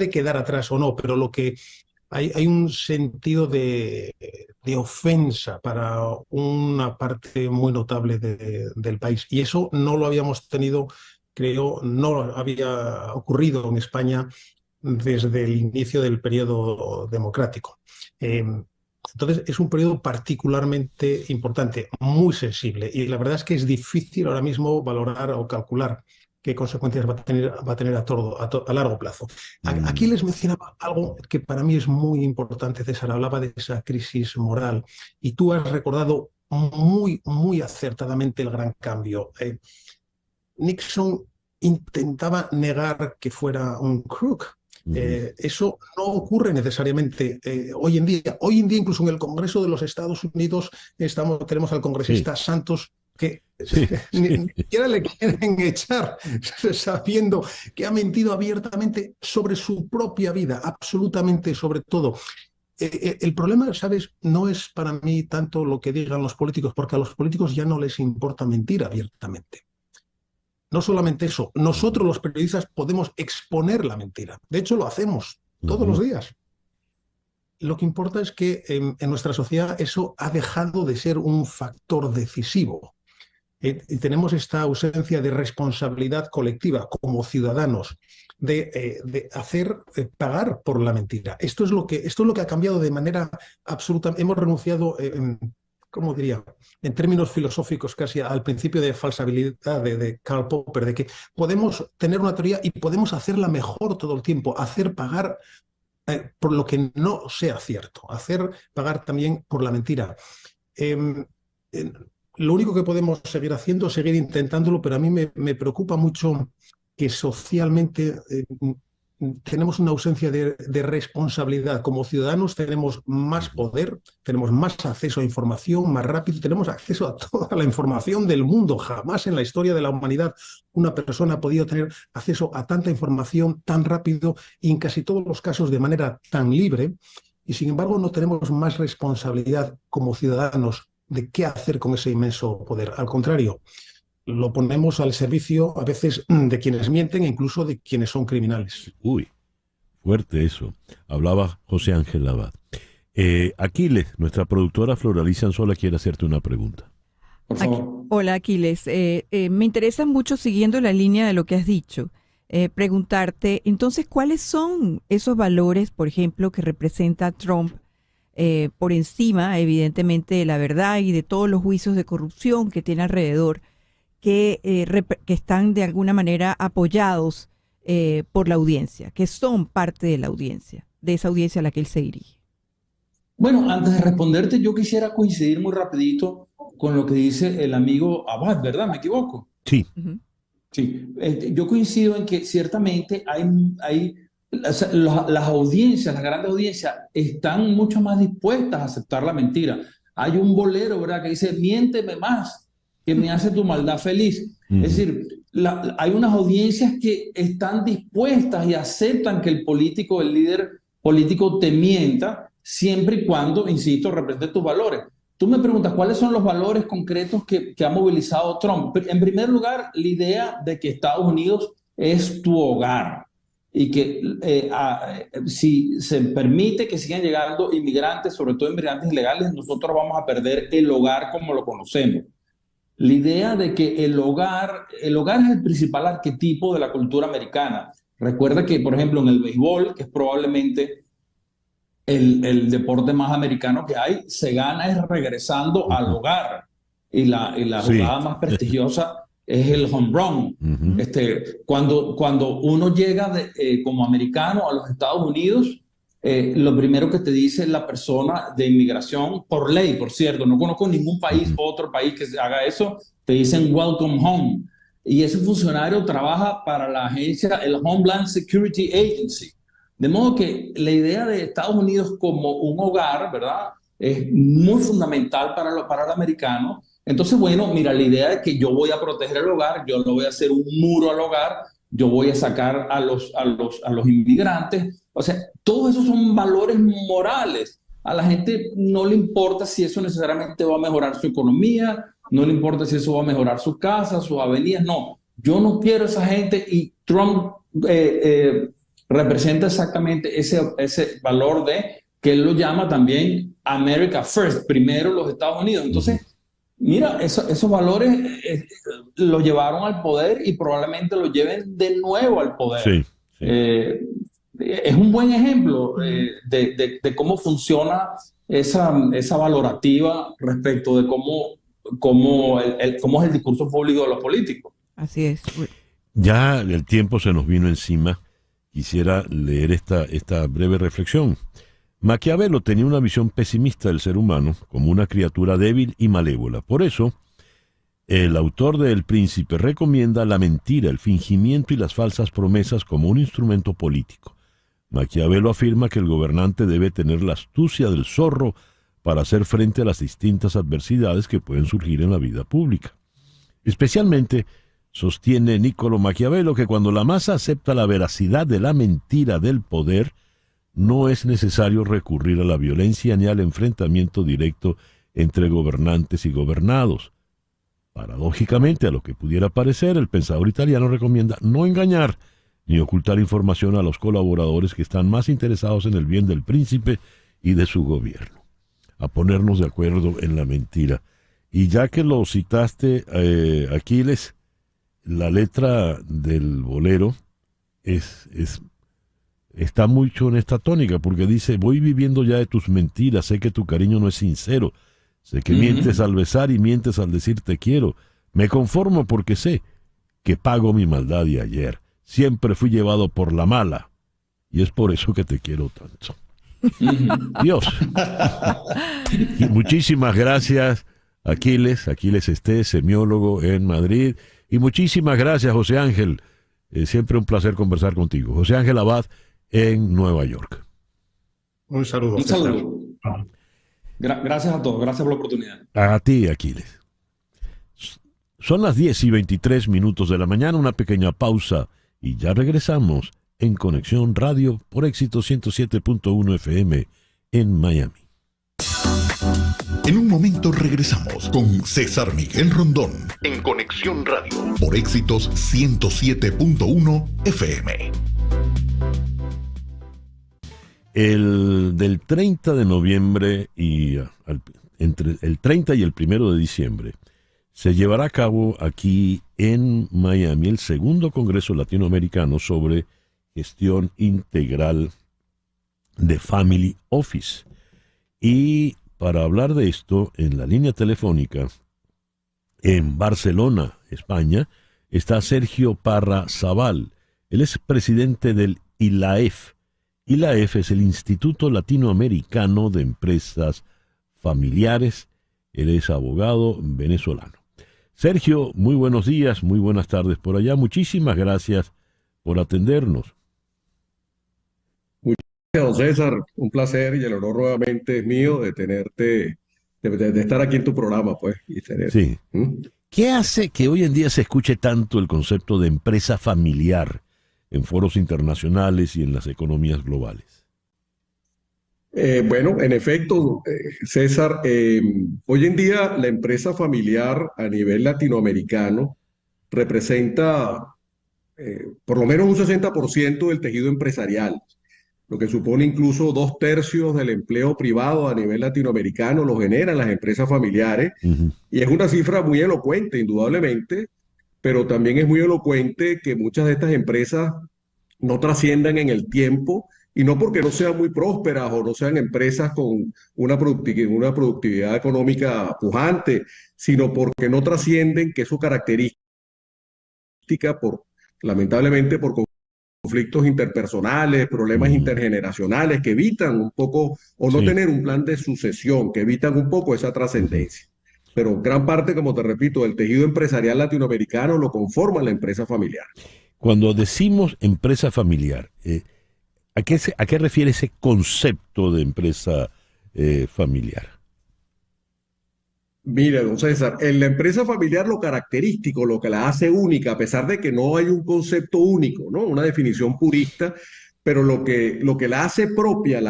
quedar atrás o no, pero lo que hay un sentido de ofensa para una parte muy notable del país. Y eso no lo habíamos tenido, creo, no había ocurrido en España desde el inicio del periodo democrático. Entonces, es un periodo particularmente importante, muy sensible. Y la verdad es que es difícil ahora mismo valorar o calcular qué consecuencias va a tener a largo plazo. Aquí les mencionaba algo que para mí es muy importante, César. Hablaba de esa crisis moral y tú has recordado muy, muy acertadamente el gran cambio. Nixon intentaba negar que fuera un crook. Eso no ocurre necesariamente hoy en día. Hoy en día, incluso en el Congreso de los Estados Unidos, tenemos al congresista Santos, que ni siquiera le quieren echar, sabiendo que ha mentido abiertamente sobre su propia vida, absolutamente sobre todo. El problema, ¿sabes?, no es para mí tanto lo que digan los políticos, porque a los políticos ya no les importa mentir abiertamente. No solamente eso, nosotros los periodistas podemos exponer la mentira. De hecho, lo hacemos todos los días. lo que importa es que en nuestra sociedad eso ha dejado de ser un factor decisivo. Y tenemos esta ausencia de responsabilidad colectiva como ciudadanos de hacer pagar por la mentira. Esto es lo que ha cambiado de manera absoluta. Hemos renunciado, ¿cómo diría? En términos filosóficos casi al principio de falsabilidad de Karl Popper, de que podemos tener una teoría y podemos hacerla mejor todo el tiempo, hacer pagar por lo que no sea cierto, hacer pagar también por la mentira. Lo único que podemos seguir haciendo es seguir intentándolo, pero a mí me preocupa mucho que socialmente tenemos una ausencia de responsabilidad. Como ciudadanos tenemos más poder, tenemos más acceso a información, más rápido, tenemos acceso a toda la información del mundo. Jamás en la historia de la humanidad una persona ha podido tener acceso a tanta información tan rápido y en casi todos los casos de manera tan libre. Y sin embargo no tenemos más responsabilidad como ciudadanos de qué hacer con ese inmenso poder. Al contrario, lo ponemos al servicio a veces de quienes mienten e incluso de quienes son criminales. Uy, fuerte eso. Hablaba José Ángel Abad. Aquiles, nuestra productora Floraliza Anzola quiere hacerte una pregunta. Por favor. Hola, Aquiles. Me interesa mucho, siguiendo la línea de lo que has dicho, preguntarte, entonces, ¿cuáles son esos valores, por ejemplo, que representa Trump por encima, evidentemente, de la verdad y de todos los juicios de corrupción que tiene alrededor, que están de alguna manera apoyados por la audiencia, que son parte de la audiencia, de esa audiencia a la que él se dirige? Bueno, antes de responderte, yo quisiera coincidir muy rapidito con lo que dice el amigo Abad, ¿verdad? ¿Me equivoco? Sí. Sí. Yo coincido en que ciertamente las audiencias, las grandes audiencias, están mucho más dispuestas a aceptar la mentira. Hay un bolero, ¿verdad?, que dice, miénteme más, que me hace tu maldad feliz. Es decir, hay unas audiencias que están dispuestas y aceptan que el líder político te mienta, siempre y cuando, insisto, represente tus valores. Tú me preguntas, ¿cuáles son los valores concretos que ha movilizado Trump? En primer lugar, la idea de que Estados Unidos es tu hogar y que si se permite que sigan llegando inmigrantes, sobre todo inmigrantes ilegales, nosotros vamos a perder el hogar como lo conocemos. La idea de que el hogar es el principal arquetipo de la cultura americana. Recuerda que, por ejemplo, en el béisbol, que es probablemente el deporte más americano que hay, se gana es regresando al hogar. Y la jugada más prestigiosa es el home run. Cuando uno llega como americano a los Estados Unidos, lo primero que te dice la persona de inmigración, por ley, por cierto, no conozco ningún país, otro país que haga eso, te dicen welcome home. Y ese funcionario trabaja para la agencia, el Homeland Security Agency. De modo que la idea de Estados Unidos como un hogar, ¿verdad?, es muy fundamental para el americano. Entonces, bueno, mira, la idea es que yo voy a proteger el hogar, yo no voy a hacer un muro al hogar, yo voy a sacar a los inmigrantes. O sea, todos esos son valores morales. A la gente no le importa si eso necesariamente va a mejorar su economía, no le importa si eso va a mejorar su casa, sus avenidas, no. Yo no quiero esa gente y Trump representa exactamente ese valor de que él lo llama también America First, primero los Estados Unidos. Entonces, mira, esos valores lo llevaron al poder y probablemente lo lleven de nuevo al poder. Sí. Es un buen ejemplo de cómo funciona esa valorativa respecto de cómo es el discurso público de los políticos. Así es. Ya el tiempo se nos vino encima. Quisiera leer esta breve reflexión. Maquiavelo tenía una visión pesimista del ser humano como una criatura débil y malévola. Por eso, el autor de El Príncipe recomienda la mentira, el fingimiento y las falsas promesas como un instrumento político. Maquiavelo afirma que el gobernante debe tener la astucia del zorro para hacer frente a las distintas adversidades que pueden surgir en la vida pública. Especialmente, sostiene Niccolò Maquiavelo que cuando la masa acepta la veracidad de la mentira del poder, no es necesario recurrir a la violencia ni al enfrentamiento directo entre gobernantes y gobernados. Paradójicamente, a lo que pudiera parecer, el pensador italiano recomienda no engañar ni ocultar información a los colaboradores que están más interesados en el bien del príncipe y de su gobierno, a ponernos de acuerdo en la mentira. Y ya que lo citaste, Aquiles, la letra del bolero está mucho en esta tónica, porque dice: voy viviendo ya de tus mentiras, sé que tu cariño no es sincero, sé que mientes al besar y mientes al decir te quiero, me conformo porque sé que pago mi maldad de ayer, siempre fui llevado por la mala, y es por eso que te quiero tanto. Dios. Y muchísimas gracias, Aquiles Estés, semiólogo en Madrid, y muchísimas gracias, José Ángel, siempre un placer conversar contigo. José Ángel Abad en Nueva York. Un saludo. Un saludo. Gracias a todos, gracias por la oportunidad. A ti, Aquiles. Son las 10:23 de la mañana, una pequeña pausa y ya regresamos en Conexión Radio por Éxito 107.1 FM en Miami. En un momento regresamos con César Miguel Rondón en Conexión Radio por Éxitos 107.1 FM. Del 30 de noviembre y entre el 30 y el 1 de diciembre se llevará a cabo aquí en Miami el segundo Congreso Latinoamericano sobre gestión integral de Family Office. Y para hablar de esto, en la línea telefónica, en Barcelona, España, está Sergio Parra Zabal. Él es presidente del ILAEF. ILAEF es el Instituto Latinoamericano de Empresas Familiares. Él es abogado venezolano. Sergio, muy buenos días, muy buenas tardes por allá. Muchísimas gracias por atendernos. Muchas gracias, don César. Un placer, y el honor nuevamente es mío de tenerte, de estar aquí en tu programa, pues. Sí. ¿Qué hace que hoy en día se escuche tanto el concepto de empresa familiar en foros internacionales y en las economías globales? Bueno, en efecto, César, hoy en día la empresa familiar a nivel latinoamericano representa por lo menos un 60% del tejido empresarial, lo que supone incluso 2/3 del empleo privado a nivel latinoamericano lo generan las empresas familiares. Y es una cifra muy elocuente, indudablemente, pero también es muy elocuente que muchas de estas empresas no trasciendan en el tiempo, y no porque no sean muy prósperas o no sean empresas con una productividad económica pujante, sino porque no trascienden, que es su característica, lamentablemente por conflictos interpersonales, problemas intergeneracionales que evitan un poco, o no tener un plan de sucesión, que evitan un poco esa trascendencia. Pero gran parte, como te repito, del tejido empresarial latinoamericano lo conforma la empresa familiar. Cuando decimos empresa familiar, ¿a qué refiere ese concepto de empresa familiar? Mira, don César, en la empresa familiar lo característico, lo que la hace única, a pesar de que no hay un concepto único, ¿no? Una definición purista, pero lo que la hace propia,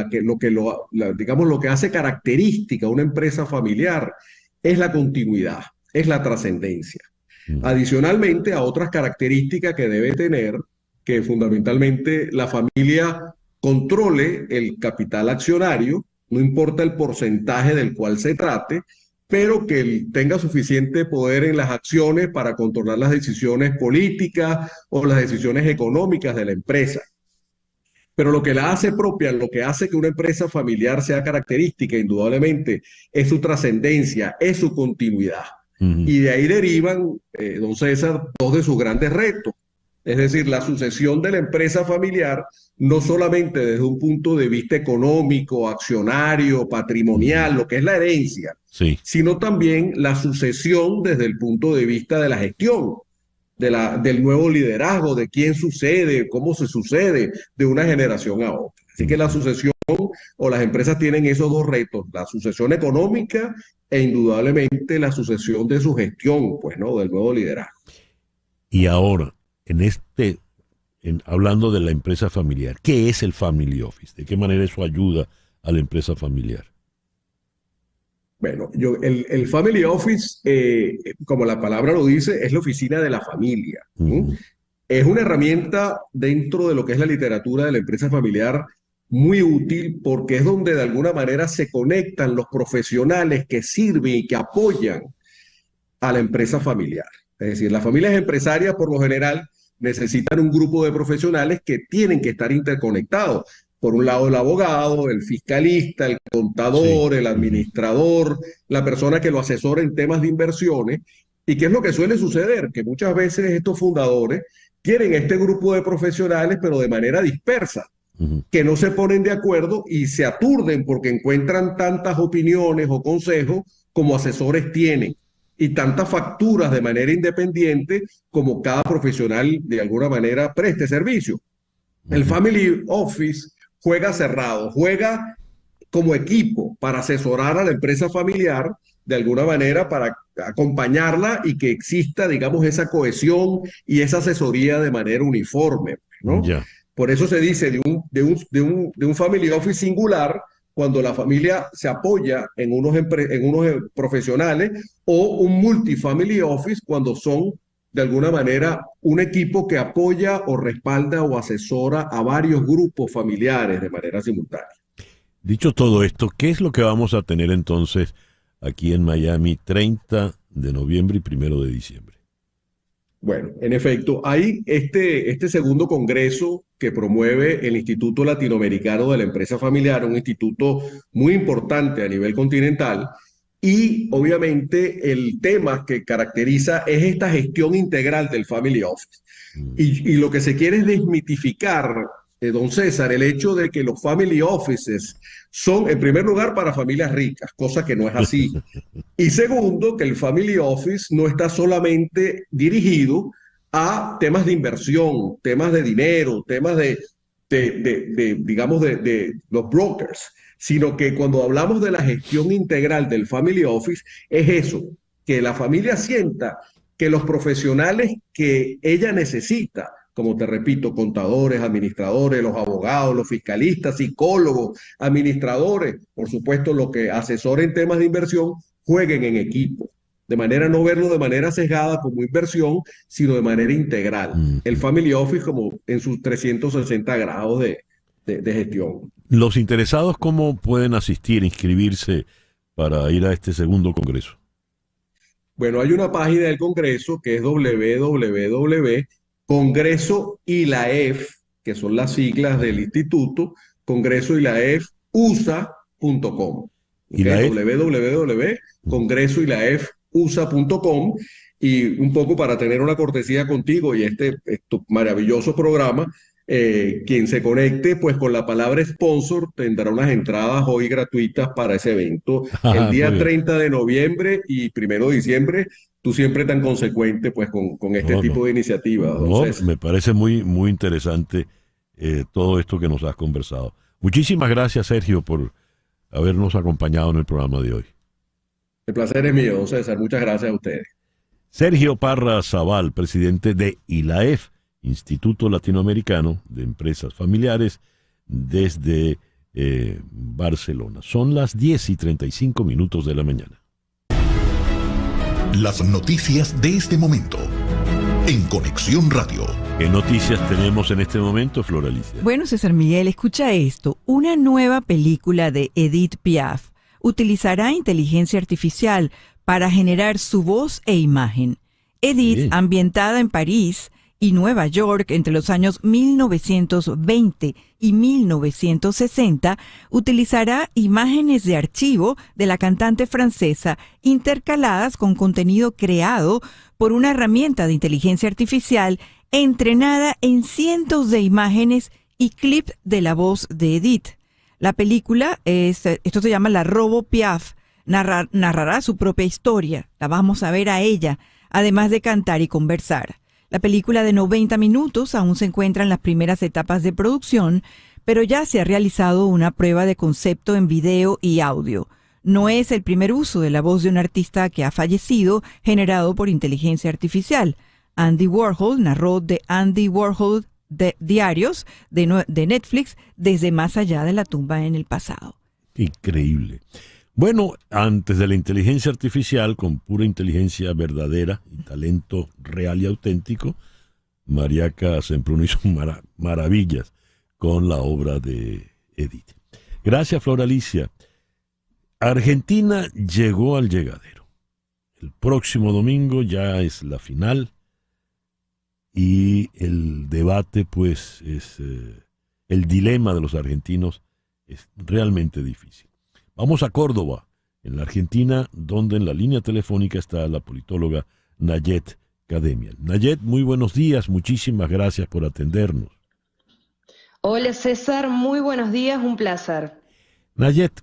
digamos, lo que hace característica a una empresa familiar es la continuidad, es la trascendencia. Adicionalmente a otras características que debe tener, que fundamentalmente la familia controle el capital accionario, no importa el porcentaje del cual se trate, pero que él tenga suficiente poder en las acciones para controlar las decisiones políticas o las decisiones económicas de la empresa. Pero lo que la hace propia, lo que hace que una empresa familiar sea característica, indudablemente, es su trascendencia, es su continuidad. Y de ahí derivan, don César, dos de sus grandes retos. Es decir, la sucesión de la empresa familiar, no solamente desde un punto de vista económico, accionario, patrimonial, lo que es la herencia, sino también la sucesión desde el punto de vista de la gestión, del nuevo liderazgo, de quién sucede, cómo se sucede de una generación a otra. Así que la sucesión, o las empresas tienen esos dos retos: la sucesión económica e indudablemente la sucesión de su gestión, pues, ¿no? Del nuevo liderazgo. Y ahora, hablando de la empresa familiar, ¿qué es el Family Office? ¿De qué manera eso ayuda a la empresa familiar? Bueno, el Family Office, como la palabra lo dice, es la oficina de la familia. Es una herramienta dentro de lo que es la literatura de la empresa familiar muy útil porque es donde de alguna manera se conectan los profesionales que sirven y que apoyan a la empresa familiar. Es decir, las familias empresarias por lo general necesitan un grupo de profesionales que tienen que estar interconectados. Por un lado el abogado, el fiscalista, el contador, el administrador, la persona que lo asesora en temas de inversiones. ¿Y qué es lo que suele suceder? Que muchas veces estos fundadores tienen este grupo de profesionales, pero de manera dispersa, que no se ponen de acuerdo y se aturden porque encuentran tantas opiniones o consejos como asesores tienen y tantas facturas de manera independiente como cada profesional de alguna manera preste servicio. El Family Office juega cerrado, juega como equipo para asesorar a la empresa familiar de alguna manera para acompañarla y que exista, digamos, esa cohesión y esa asesoría de manera uniforme, ¿no? Por eso se dice de un family office singular cuando la familia se apoya en unos profesionales, o un multifamily office cuando son de alguna manera un equipo que apoya o respalda o asesora a varios grupos familiares de manera simultánea. Dicho todo esto, ¿qué es lo que vamos a tener entonces aquí en Miami 30 de noviembre y 1 de diciembre? Bueno, en efecto, hay este segundo congreso que promueve el Instituto Latinoamericano de la Empresa Familiar, un instituto muy importante a nivel continental, y obviamente el tema que caracteriza es esta gestión integral del Family Office. Y lo que se quiere es desmitificar, don César, el hecho de que los Family Offices son, en primer lugar, para familias ricas, cosa que no es así. Y segundo, que el Family Office no está solamente dirigido a temas de inversión, temas de dinero, temas digamos, de los brokers, sino que cuando hablamos de la gestión integral del Family Office, es eso, que la familia sienta que los profesionales que ella necesita, como te repito, contadores, administradores, los abogados, los fiscalistas, psicólogos, administradores, por supuesto, los que asesoren temas de inversión, jueguen en equipo, de manera no verlo de manera sesgada como inversión, sino de manera integral. El Family Office como en sus 360 grados de gestión. Los interesados, ¿cómo pueden asistir, inscribirse para ir a este segundo congreso? Bueno, hay una página del Congreso que es www.congresoilaef, que son las siglas del instituto, congresoilaefusa.com. www.congresoilaefusa.com. Y un poco para tener una cortesía contigo y este maravilloso programa, quien se conecte pues con la palabra sponsor tendrá unas entradas hoy gratuitas para ese evento. El día 30 de noviembre y 1 de diciembre, tú siempre tan consecuente pues con este tipo de iniciativas. Me parece muy, muy interesante todo esto que nos has conversado. Muchísimas gracias, Sergio, por habernos acompañado en el programa de hoy. El placer es mío, don César. Muchas gracias a ustedes. Sergio Parra Zabal, presidente de ILAEF, Instituto Latinoamericano de Empresas Familiares, desde Barcelona. Son las 10:35 de la mañana. Las noticias de este momento en Conexión Radio. ¿Qué noticias tenemos en este momento, Flor Alicia? Bueno, César Miguel, escucha esto. Una nueva película de Edith Piaf utilizará inteligencia artificial para generar su voz e imagen. Edith, ambientada en París y Nueva York entre los años 1920 y 1960, utilizará imágenes de archivo de la cantante francesa intercaladas con contenido creado por una herramienta de inteligencia artificial entrenada en cientos de imágenes y clips de la voz de Edith. La película, esto se llama La Robo Piaf, narrará su propia historia. La vamos a ver a ella, además de cantar y conversar. La película de 90 minutos aún se encuentra en las primeras etapas de producción, pero ya se ha realizado una prueba de concepto en video y audio. No es el primer uso de la voz de un artista que ha fallecido generado por inteligencia artificial. Andy Warhol narró The Andy Warhol Diarios de Netflix desde más allá de la tumba en el pasado. Increíble. Bueno, antes de la inteligencia artificial, con pura inteligencia verdadera y talento real y auténtico, Mariaca Semprún hizo maravillas con la obra de Edith. Gracias, Flor Alicia. Argentina llegó al llegadero. El próximo domingo ya es la final y el debate, pues, es el dilema de los argentinos es realmente difícil. Vamos a Córdoba, en la Argentina, donde en la línea telefónica está la politóloga Nayet Kademian. Nayet, muy buenos días, muchísimas gracias por atendernos. Hola César, muy buenos días, un placer. Nayet,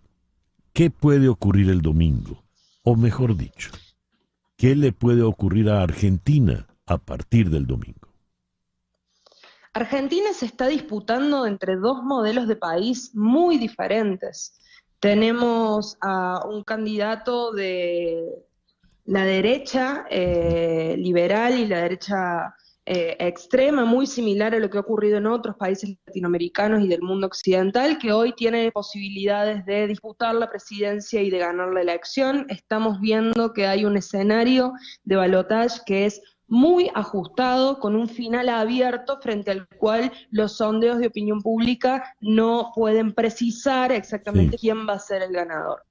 ¿qué puede ocurrir el domingo? O mejor dicho, ¿qué le puede ocurrir a Argentina a partir del domingo? Argentina se está disputando entre dos modelos de país muy diferentes. Tenemos a un candidato de la derecha liberal y la derecha extrema, muy similar a lo que ha ocurrido en otros países latinoamericanos y del mundo occidental, que hoy tiene posibilidades de disputar la presidencia y de ganar la elección. Estamos viendo que hay un escenario de balotaje que es muy ajustado, con un final abierto frente al cual los sondeos de opinión pública no pueden precisar exactamente quién va a ser el ganador.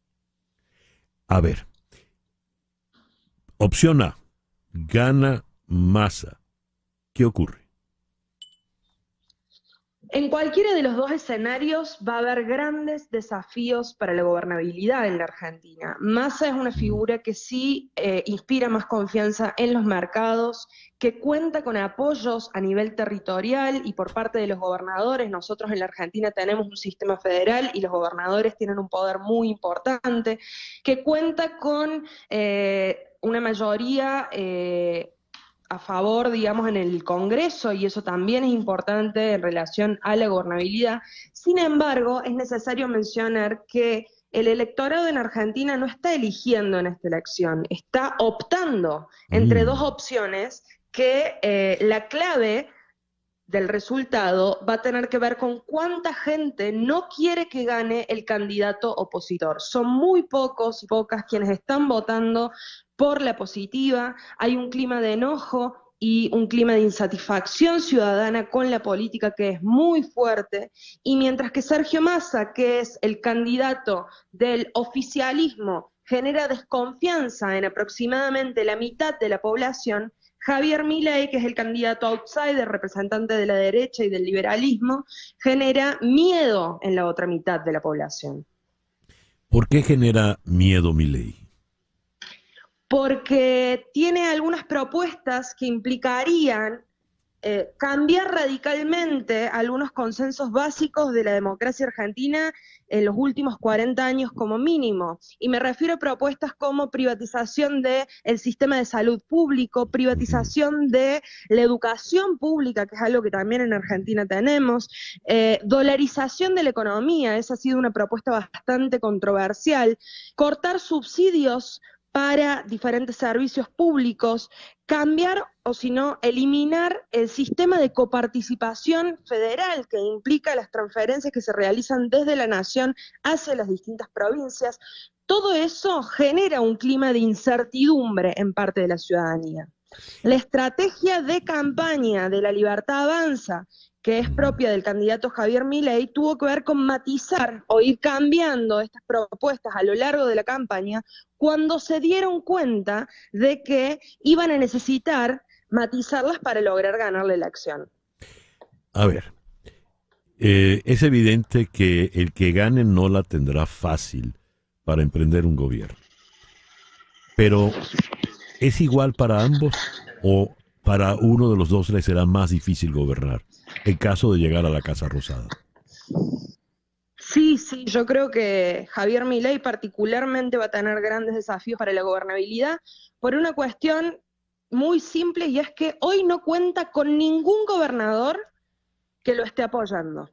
A ver, opción A, gana Massa. ¿Qué ocurre? En cualquiera de los dos escenarios va a haber grandes desafíos para la gobernabilidad en la Argentina. Massa es una figura que sí inspira más confianza en los mercados, que cuenta con apoyos a nivel territorial y por parte de los gobernadores. Nosotros en la Argentina tenemos un sistema federal y los gobernadores tienen un poder muy importante, que cuenta con una mayoría a favor, digamos, en el Congreso, y eso también es importante en relación a la gobernabilidad. Sin embargo, es necesario mencionar que el electorado en Argentina no está eligiendo en esta elección, está optando entre dos opciones que la clave del resultado va a tener que ver con cuánta gente no quiere que gane el candidato opositor. Son muy pocos y pocas quienes están votando por la positiva. Hay un clima de enojo y un clima de insatisfacción ciudadana con la política que es muy fuerte, y mientras que Sergio Massa, que es el candidato del oficialismo, genera desconfianza en aproximadamente la mitad de la población, Javier Milei, que es el candidato outsider, representante de la derecha y del liberalismo, genera miedo en la otra mitad de la población. ¿Por qué genera miedo Milei? Porque tiene algunas propuestas que implicarían cambiar radicalmente algunos consensos básicos de la democracia argentina en los últimos 40 años como mínimo. Y me refiero a propuestas como privatización del sistema de salud público, privatización de la educación pública, que es algo que también en Argentina tenemos, dolarización de la economía, esa ha sido una propuesta bastante controversial, cortar subsidios para diferentes servicios públicos, cambiar o si no, eliminar el sistema de coparticipación federal que implica las transferencias que se realizan desde la nación hacia las distintas provincias. Todo eso genera un clima de incertidumbre en parte de la ciudadanía. La estrategia de campaña de La Libertad Avanza, que es propia del candidato Javier Milei, tuvo que ver con matizar o ir cambiando estas propuestas a lo largo de la campaña cuando se dieron cuenta de que iban a necesitar matizarlas para lograr ganar la elección. A ver, es evidente que el que gane no la tendrá fácil para emprender un gobierno. Pero, ¿es igual para ambos o para uno de los dos le será más difícil gobernar en caso de llegar a la Casa Rosada? Sí, yo creo que Javier Milei particularmente va a tener grandes desafíos para la gobernabilidad por una cuestión muy simple, y es que hoy no cuenta con ningún gobernador que lo esté apoyando.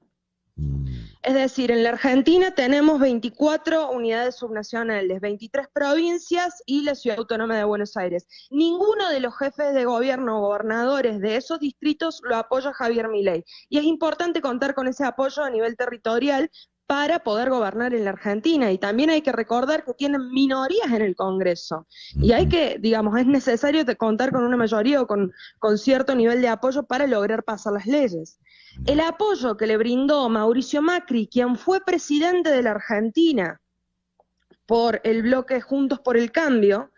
Es decir, en la Argentina tenemos 24 unidades subnacionales, 23 provincias y la Ciudad Autónoma de Buenos Aires. Ninguno de los jefes de gobierno o gobernadores de esos distritos lo apoya Javier Milei. Y es importante contar con ese apoyo a nivel territorial para poder gobernar en la Argentina. Y también hay que recordar que tienen minorías en el Congreso. Y hay que, digamos, es necesario contar con una mayoría o con cierto nivel de apoyo para lograr pasar las leyes. El apoyo que le brindó Mauricio Macri, quien fue presidente de la Argentina por el bloque Juntos por el Cambio,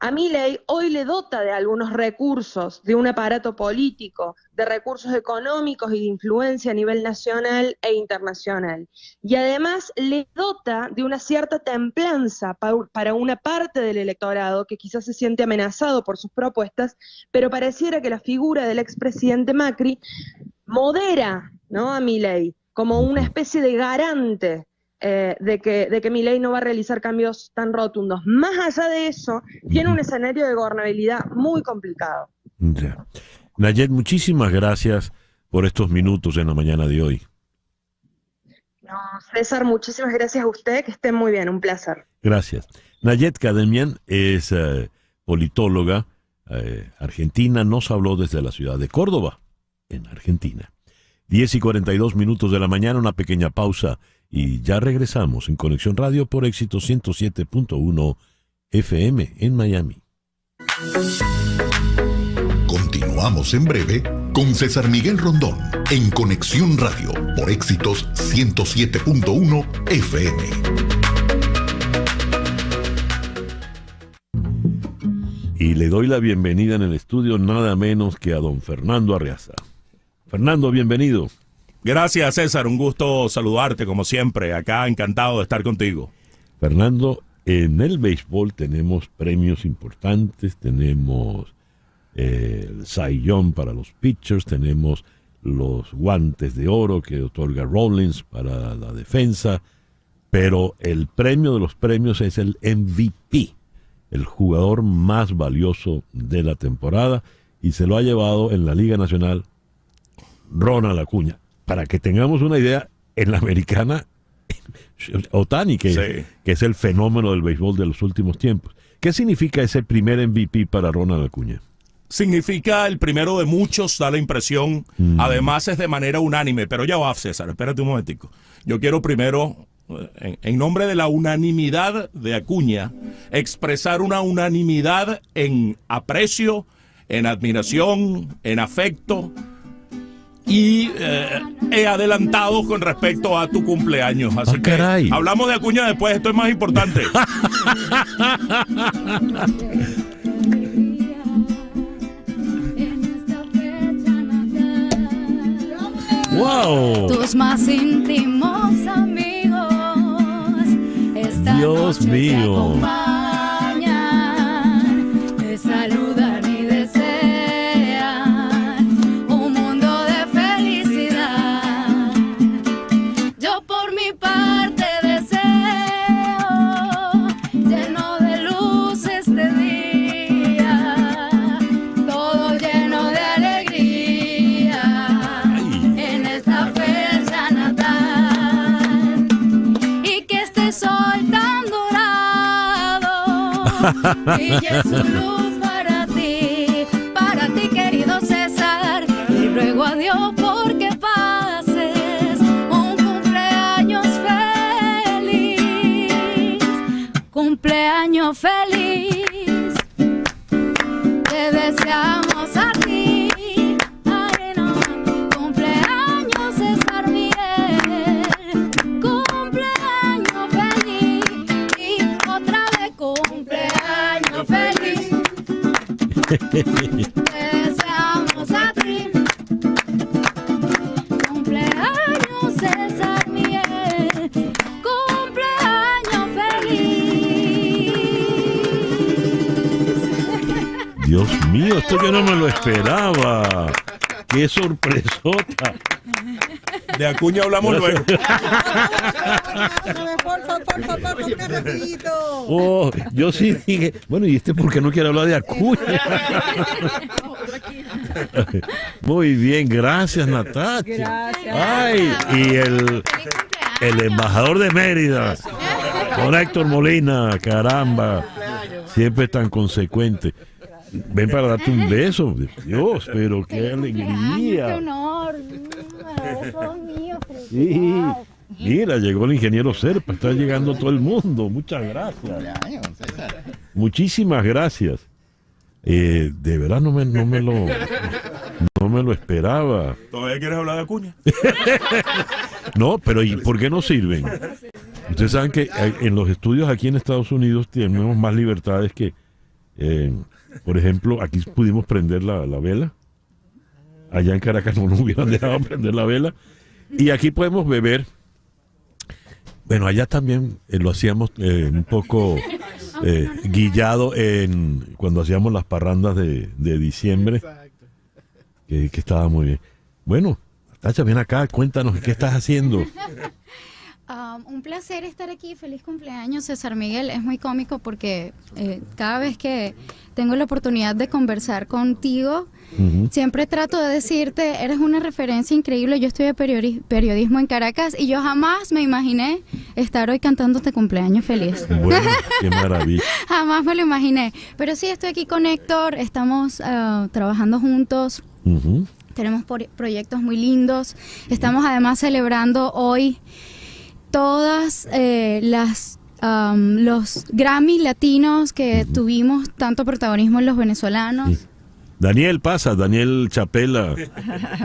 a Milei hoy le dota de algunos recursos, de un aparato político, de recursos económicos y de influencia a nivel nacional e internacional. Y además le dota de una cierta templanza para una parte del electorado que quizás se siente amenazado por sus propuestas, pero pareciera que la figura del expresidente Macri modera, ¿no?, a Milei como una especie de garante de que Milei no va a realizar cambios tan rotundos. Más allá de eso, tiene un escenario de gobernabilidad muy complicado. Ya. Nayet, muchísimas gracias por estos minutos en la mañana de hoy. No, César, muchísimas gracias a usted, que esté muy bien, un placer. Gracias. Nayet Kademian es politóloga argentina, nos habló desde la ciudad de Córdoba, en Argentina. 10:42 de la mañana, una pequeña pausa y ya regresamos en Conexión Radio por Éxito 107.1 FM en Miami. Continuamos en breve con César Miguel Rondón en Conexión Radio por Éxitos 107.1 FM. Y le doy la bienvenida en el estudio nada menos que a don Fernando Arriaza. Fernando, bienvenido. Gracias, César. Un gusto saludarte, como siempre. Acá, encantado de estar contigo. Fernando, en el béisbol tenemos premios importantes. Tenemos el Cy Young para los pitchers. Tenemos los guantes de oro que otorga Rawlings para la defensa. Pero el premio de los premios es el MVP, el jugador más valioso de la temporada. Y se lo ha llevado en la Liga Nacional Ronald Acuña. Para que tengamos una idea, en la americana, Ohtani, que es el fenómeno del béisbol de los últimos tiempos. ¿Qué significa ese primer MVP para Ronald Acuña? Significa el primero de muchos, da la impresión. Además es de manera unánime. Pero ya va, César, espérate un momentico. Yo quiero primero, en nombre de la unanimidad de Acuña, expresar una unanimidad en aprecio, en admiración, en afecto. Y he adelantado con respecto a tu cumpleaños. Así que hablamos de Acuña después, esto es más importante. ¡Wow! Tus más íntimos amigos, esta Dios noche mío. te acompañan, te saludan y desean un mundo de felicidad. Yo por mi parte deseo, lleno de luz este día, todo lleno de alegría en esta fecha natal, y que este sol tan dorado brille su luz para ti querido César, y ruego a Dios porque pases un cumpleaños feliz, cumpleaños feliz, te deseamos a ti, ay no, cumpleaños César Miguel, cumpleaños feliz, y otra vez cumpleaños feliz, te deseamos a ti, cumpleaños César Miguel, cumpleaños feliz. Dios mío, esto yo no me lo esperaba. ¡Qué sorpresota! De Acuña hablamos luego. Oh, yo sí dije, bueno, ¿y por qué no quiere hablar de Acuña? Muy bien, gracias, Natacha. Gracias. Ay, y el embajador de Mérida, don Héctor Molina, caramba, siempre tan consecuente. Ven para darte un beso. Dios, pero qué alegría. Qué honor. Besos míos, Sí, Mira, llegó el ingeniero Serpa, está llegando todo el mundo. Muchas gracias. Muchísimas gracias. De verdad no me lo esperaba. ¿Todavía quieres hablar de Acuña? No, pero ¿y por qué no sirven? Ustedes saben que en los estudios aquí en Estados Unidos tenemos más libertades que, por ejemplo, aquí pudimos prender la vela. Allá en Caracas no nos hubieran dejado prender la vela. Y aquí podemos beber. Bueno, allá también lo hacíamos un poco guillado cuando hacíamos las parrandas de diciembre, que estaba muy bien. Bueno, Tacha, ven acá, cuéntanos, ¿qué estás haciendo? Un placer estar aquí, feliz cumpleaños César Miguel. Es muy cómico porque cada vez que tengo la oportunidad de conversar contigo, siempre trato de decirte, eres una referencia increíble. Yo estudié periodismo en Caracas y yo jamás me imaginé estar hoy cantándote cumpleaños feliz. Bueno, qué maravilla. Jamás me lo imaginé. Pero sí, estoy aquí con Héctor, estamos trabajando juntos. Tenemos proyectos muy lindos. Estamos además celebrando hoy todas los Grammy latinos que tuvimos tanto protagonismo en los venezolanos. Daniel, pasa, Daniel Chapela.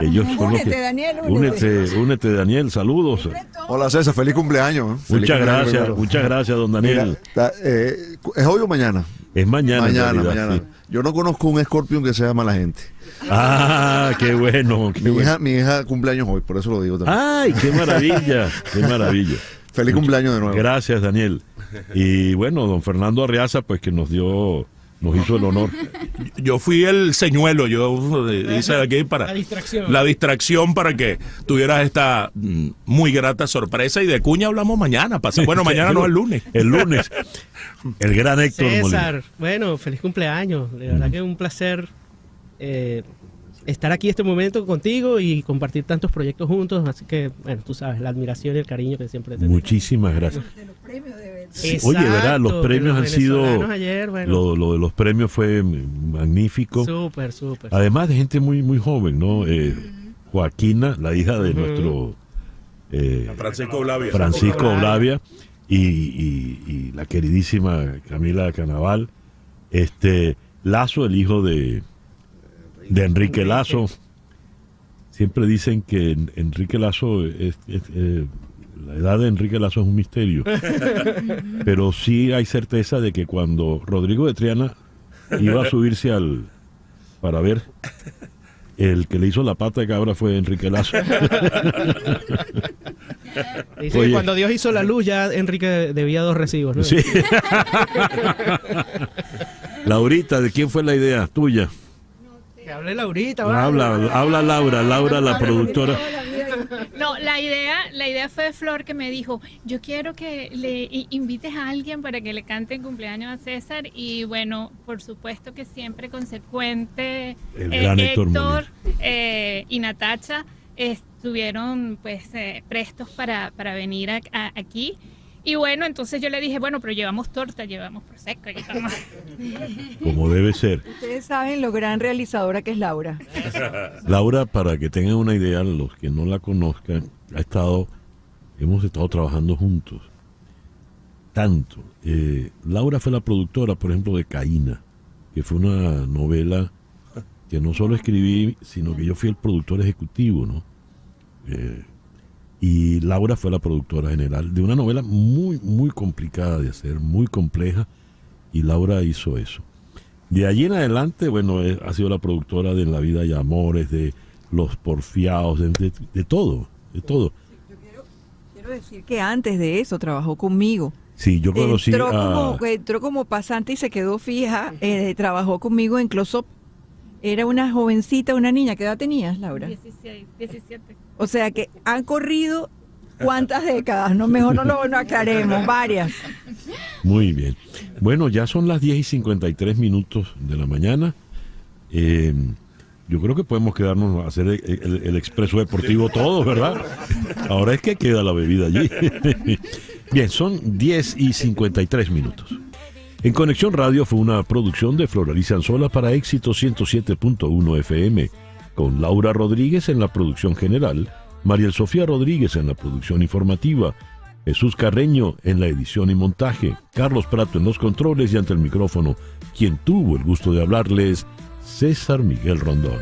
Ellos son los que... Daniel, únete, Daniel, saludos. Hola César, feliz cumpleaños. Muchas gracias, don Daniel. Mira, ¿es hoy o mañana? Es mañana. Mañana. Sí. Yo no conozco un escorpión que sea mala gente. Ah, qué bueno. Mi hija cumpleaños hoy, por eso lo digo también. Ay, qué maravilla, qué maravilla. Feliz cumpleaños de nuevo. Gracias, Daniel. Y bueno, don Fernando Arriaza, pues que nos hizo el honor. Yo fui el señuelo, yo hice aquí para la distracción para que tuvieras esta muy grata sorpresa. Y de Cuña hablamos mañana. Bueno, mañana no, el lunes. El lunes. El gran Héctor César, Molina. bueno, feliz cumpleaños. De verdad que es un placer estar aquí en este momento contigo y compartir tantos proyectos juntos. Así que, bueno, tú sabes, la admiración y el cariño que siempre tenemos. Muchísimas gracias. Sí, oye, ¿verdad? Los premios han sido... Ayer, bueno. Lo de los premios fue magnífico. Súper. Además de gente muy, muy joven, ¿no? Joaquina, la hija de nuestro... Francisco Oblavia. Y la queridísima Camila Canaval. Lazo, el hijo de Enrique Lazo. Siempre dicen que Enrique Lazo la edad de Enrique Lazo es un misterio, pero sí hay certeza de que cuando Rodrigo de Triana iba a subirse para ver, el que le hizo la pata de cabra fue Enrique Lazo. Dice que cuando Dios hizo la luz ya Enrique debía 2 recibos, ¿no? Sí. Laurita, ¿de quién fue la idea? ¿Tuya? Que hable Laurita. Habla Laura, la productora. No, la idea fue de Flor, que me dijo, yo quiero que le invites a alguien para que le cante en cumpleaños a César. Y bueno, por supuesto que siempre consecuente, el gran Héctor y Natacha estuvieron pues prestos para venir aquí. Y bueno, entonces yo le dije, bueno, pero llevamos torta, llevamos prosecco. Como debe ser. Ustedes saben lo gran realizadora que es Laura. Laura, para que tengan una idea, los que no la conozcan, hemos estado trabajando juntos. Tanto. Laura fue la productora, por ejemplo, de Caína, que fue una novela que no solo escribí, sino que yo fui el productor ejecutivo, ¿no? Y Laura fue la productora general de una novela muy, muy complicada de hacer, muy compleja, y Laura hizo eso. De allí en adelante, bueno, ha sido la productora de En la vida y amores, de Los porfiados, de todo, de todo. Yo quiero decir que antes de eso trabajó conmigo. Sí, yo conocí entró como pasante y se quedó fija, trabajó conmigo en Close-Up. Era una jovencita, una niña. ¿Qué edad tenías, Laura? 17. O sea que han corrido ¿cuántas décadas? No, mejor no lo aclaremos, varias. Muy bien. Bueno, ya son las 10:53 de la mañana. Yo creo que podemos quedarnos a hacer el expreso deportivo todos, ¿verdad? Ahora es que queda la bebida allí. Bien, son 10:53. En Conexión Radio fue una producción de Floraliza Anzola para Éxito 107.1 FM, con Laura Rodríguez en la producción general Mariel Sofía Rodríguez en la producción informativa, Jesús Carreño en la edición y montaje, Carlos Prato en los controles y ante el micrófono, quien tuvo el gusto de hablarles, César Miguel Rondón.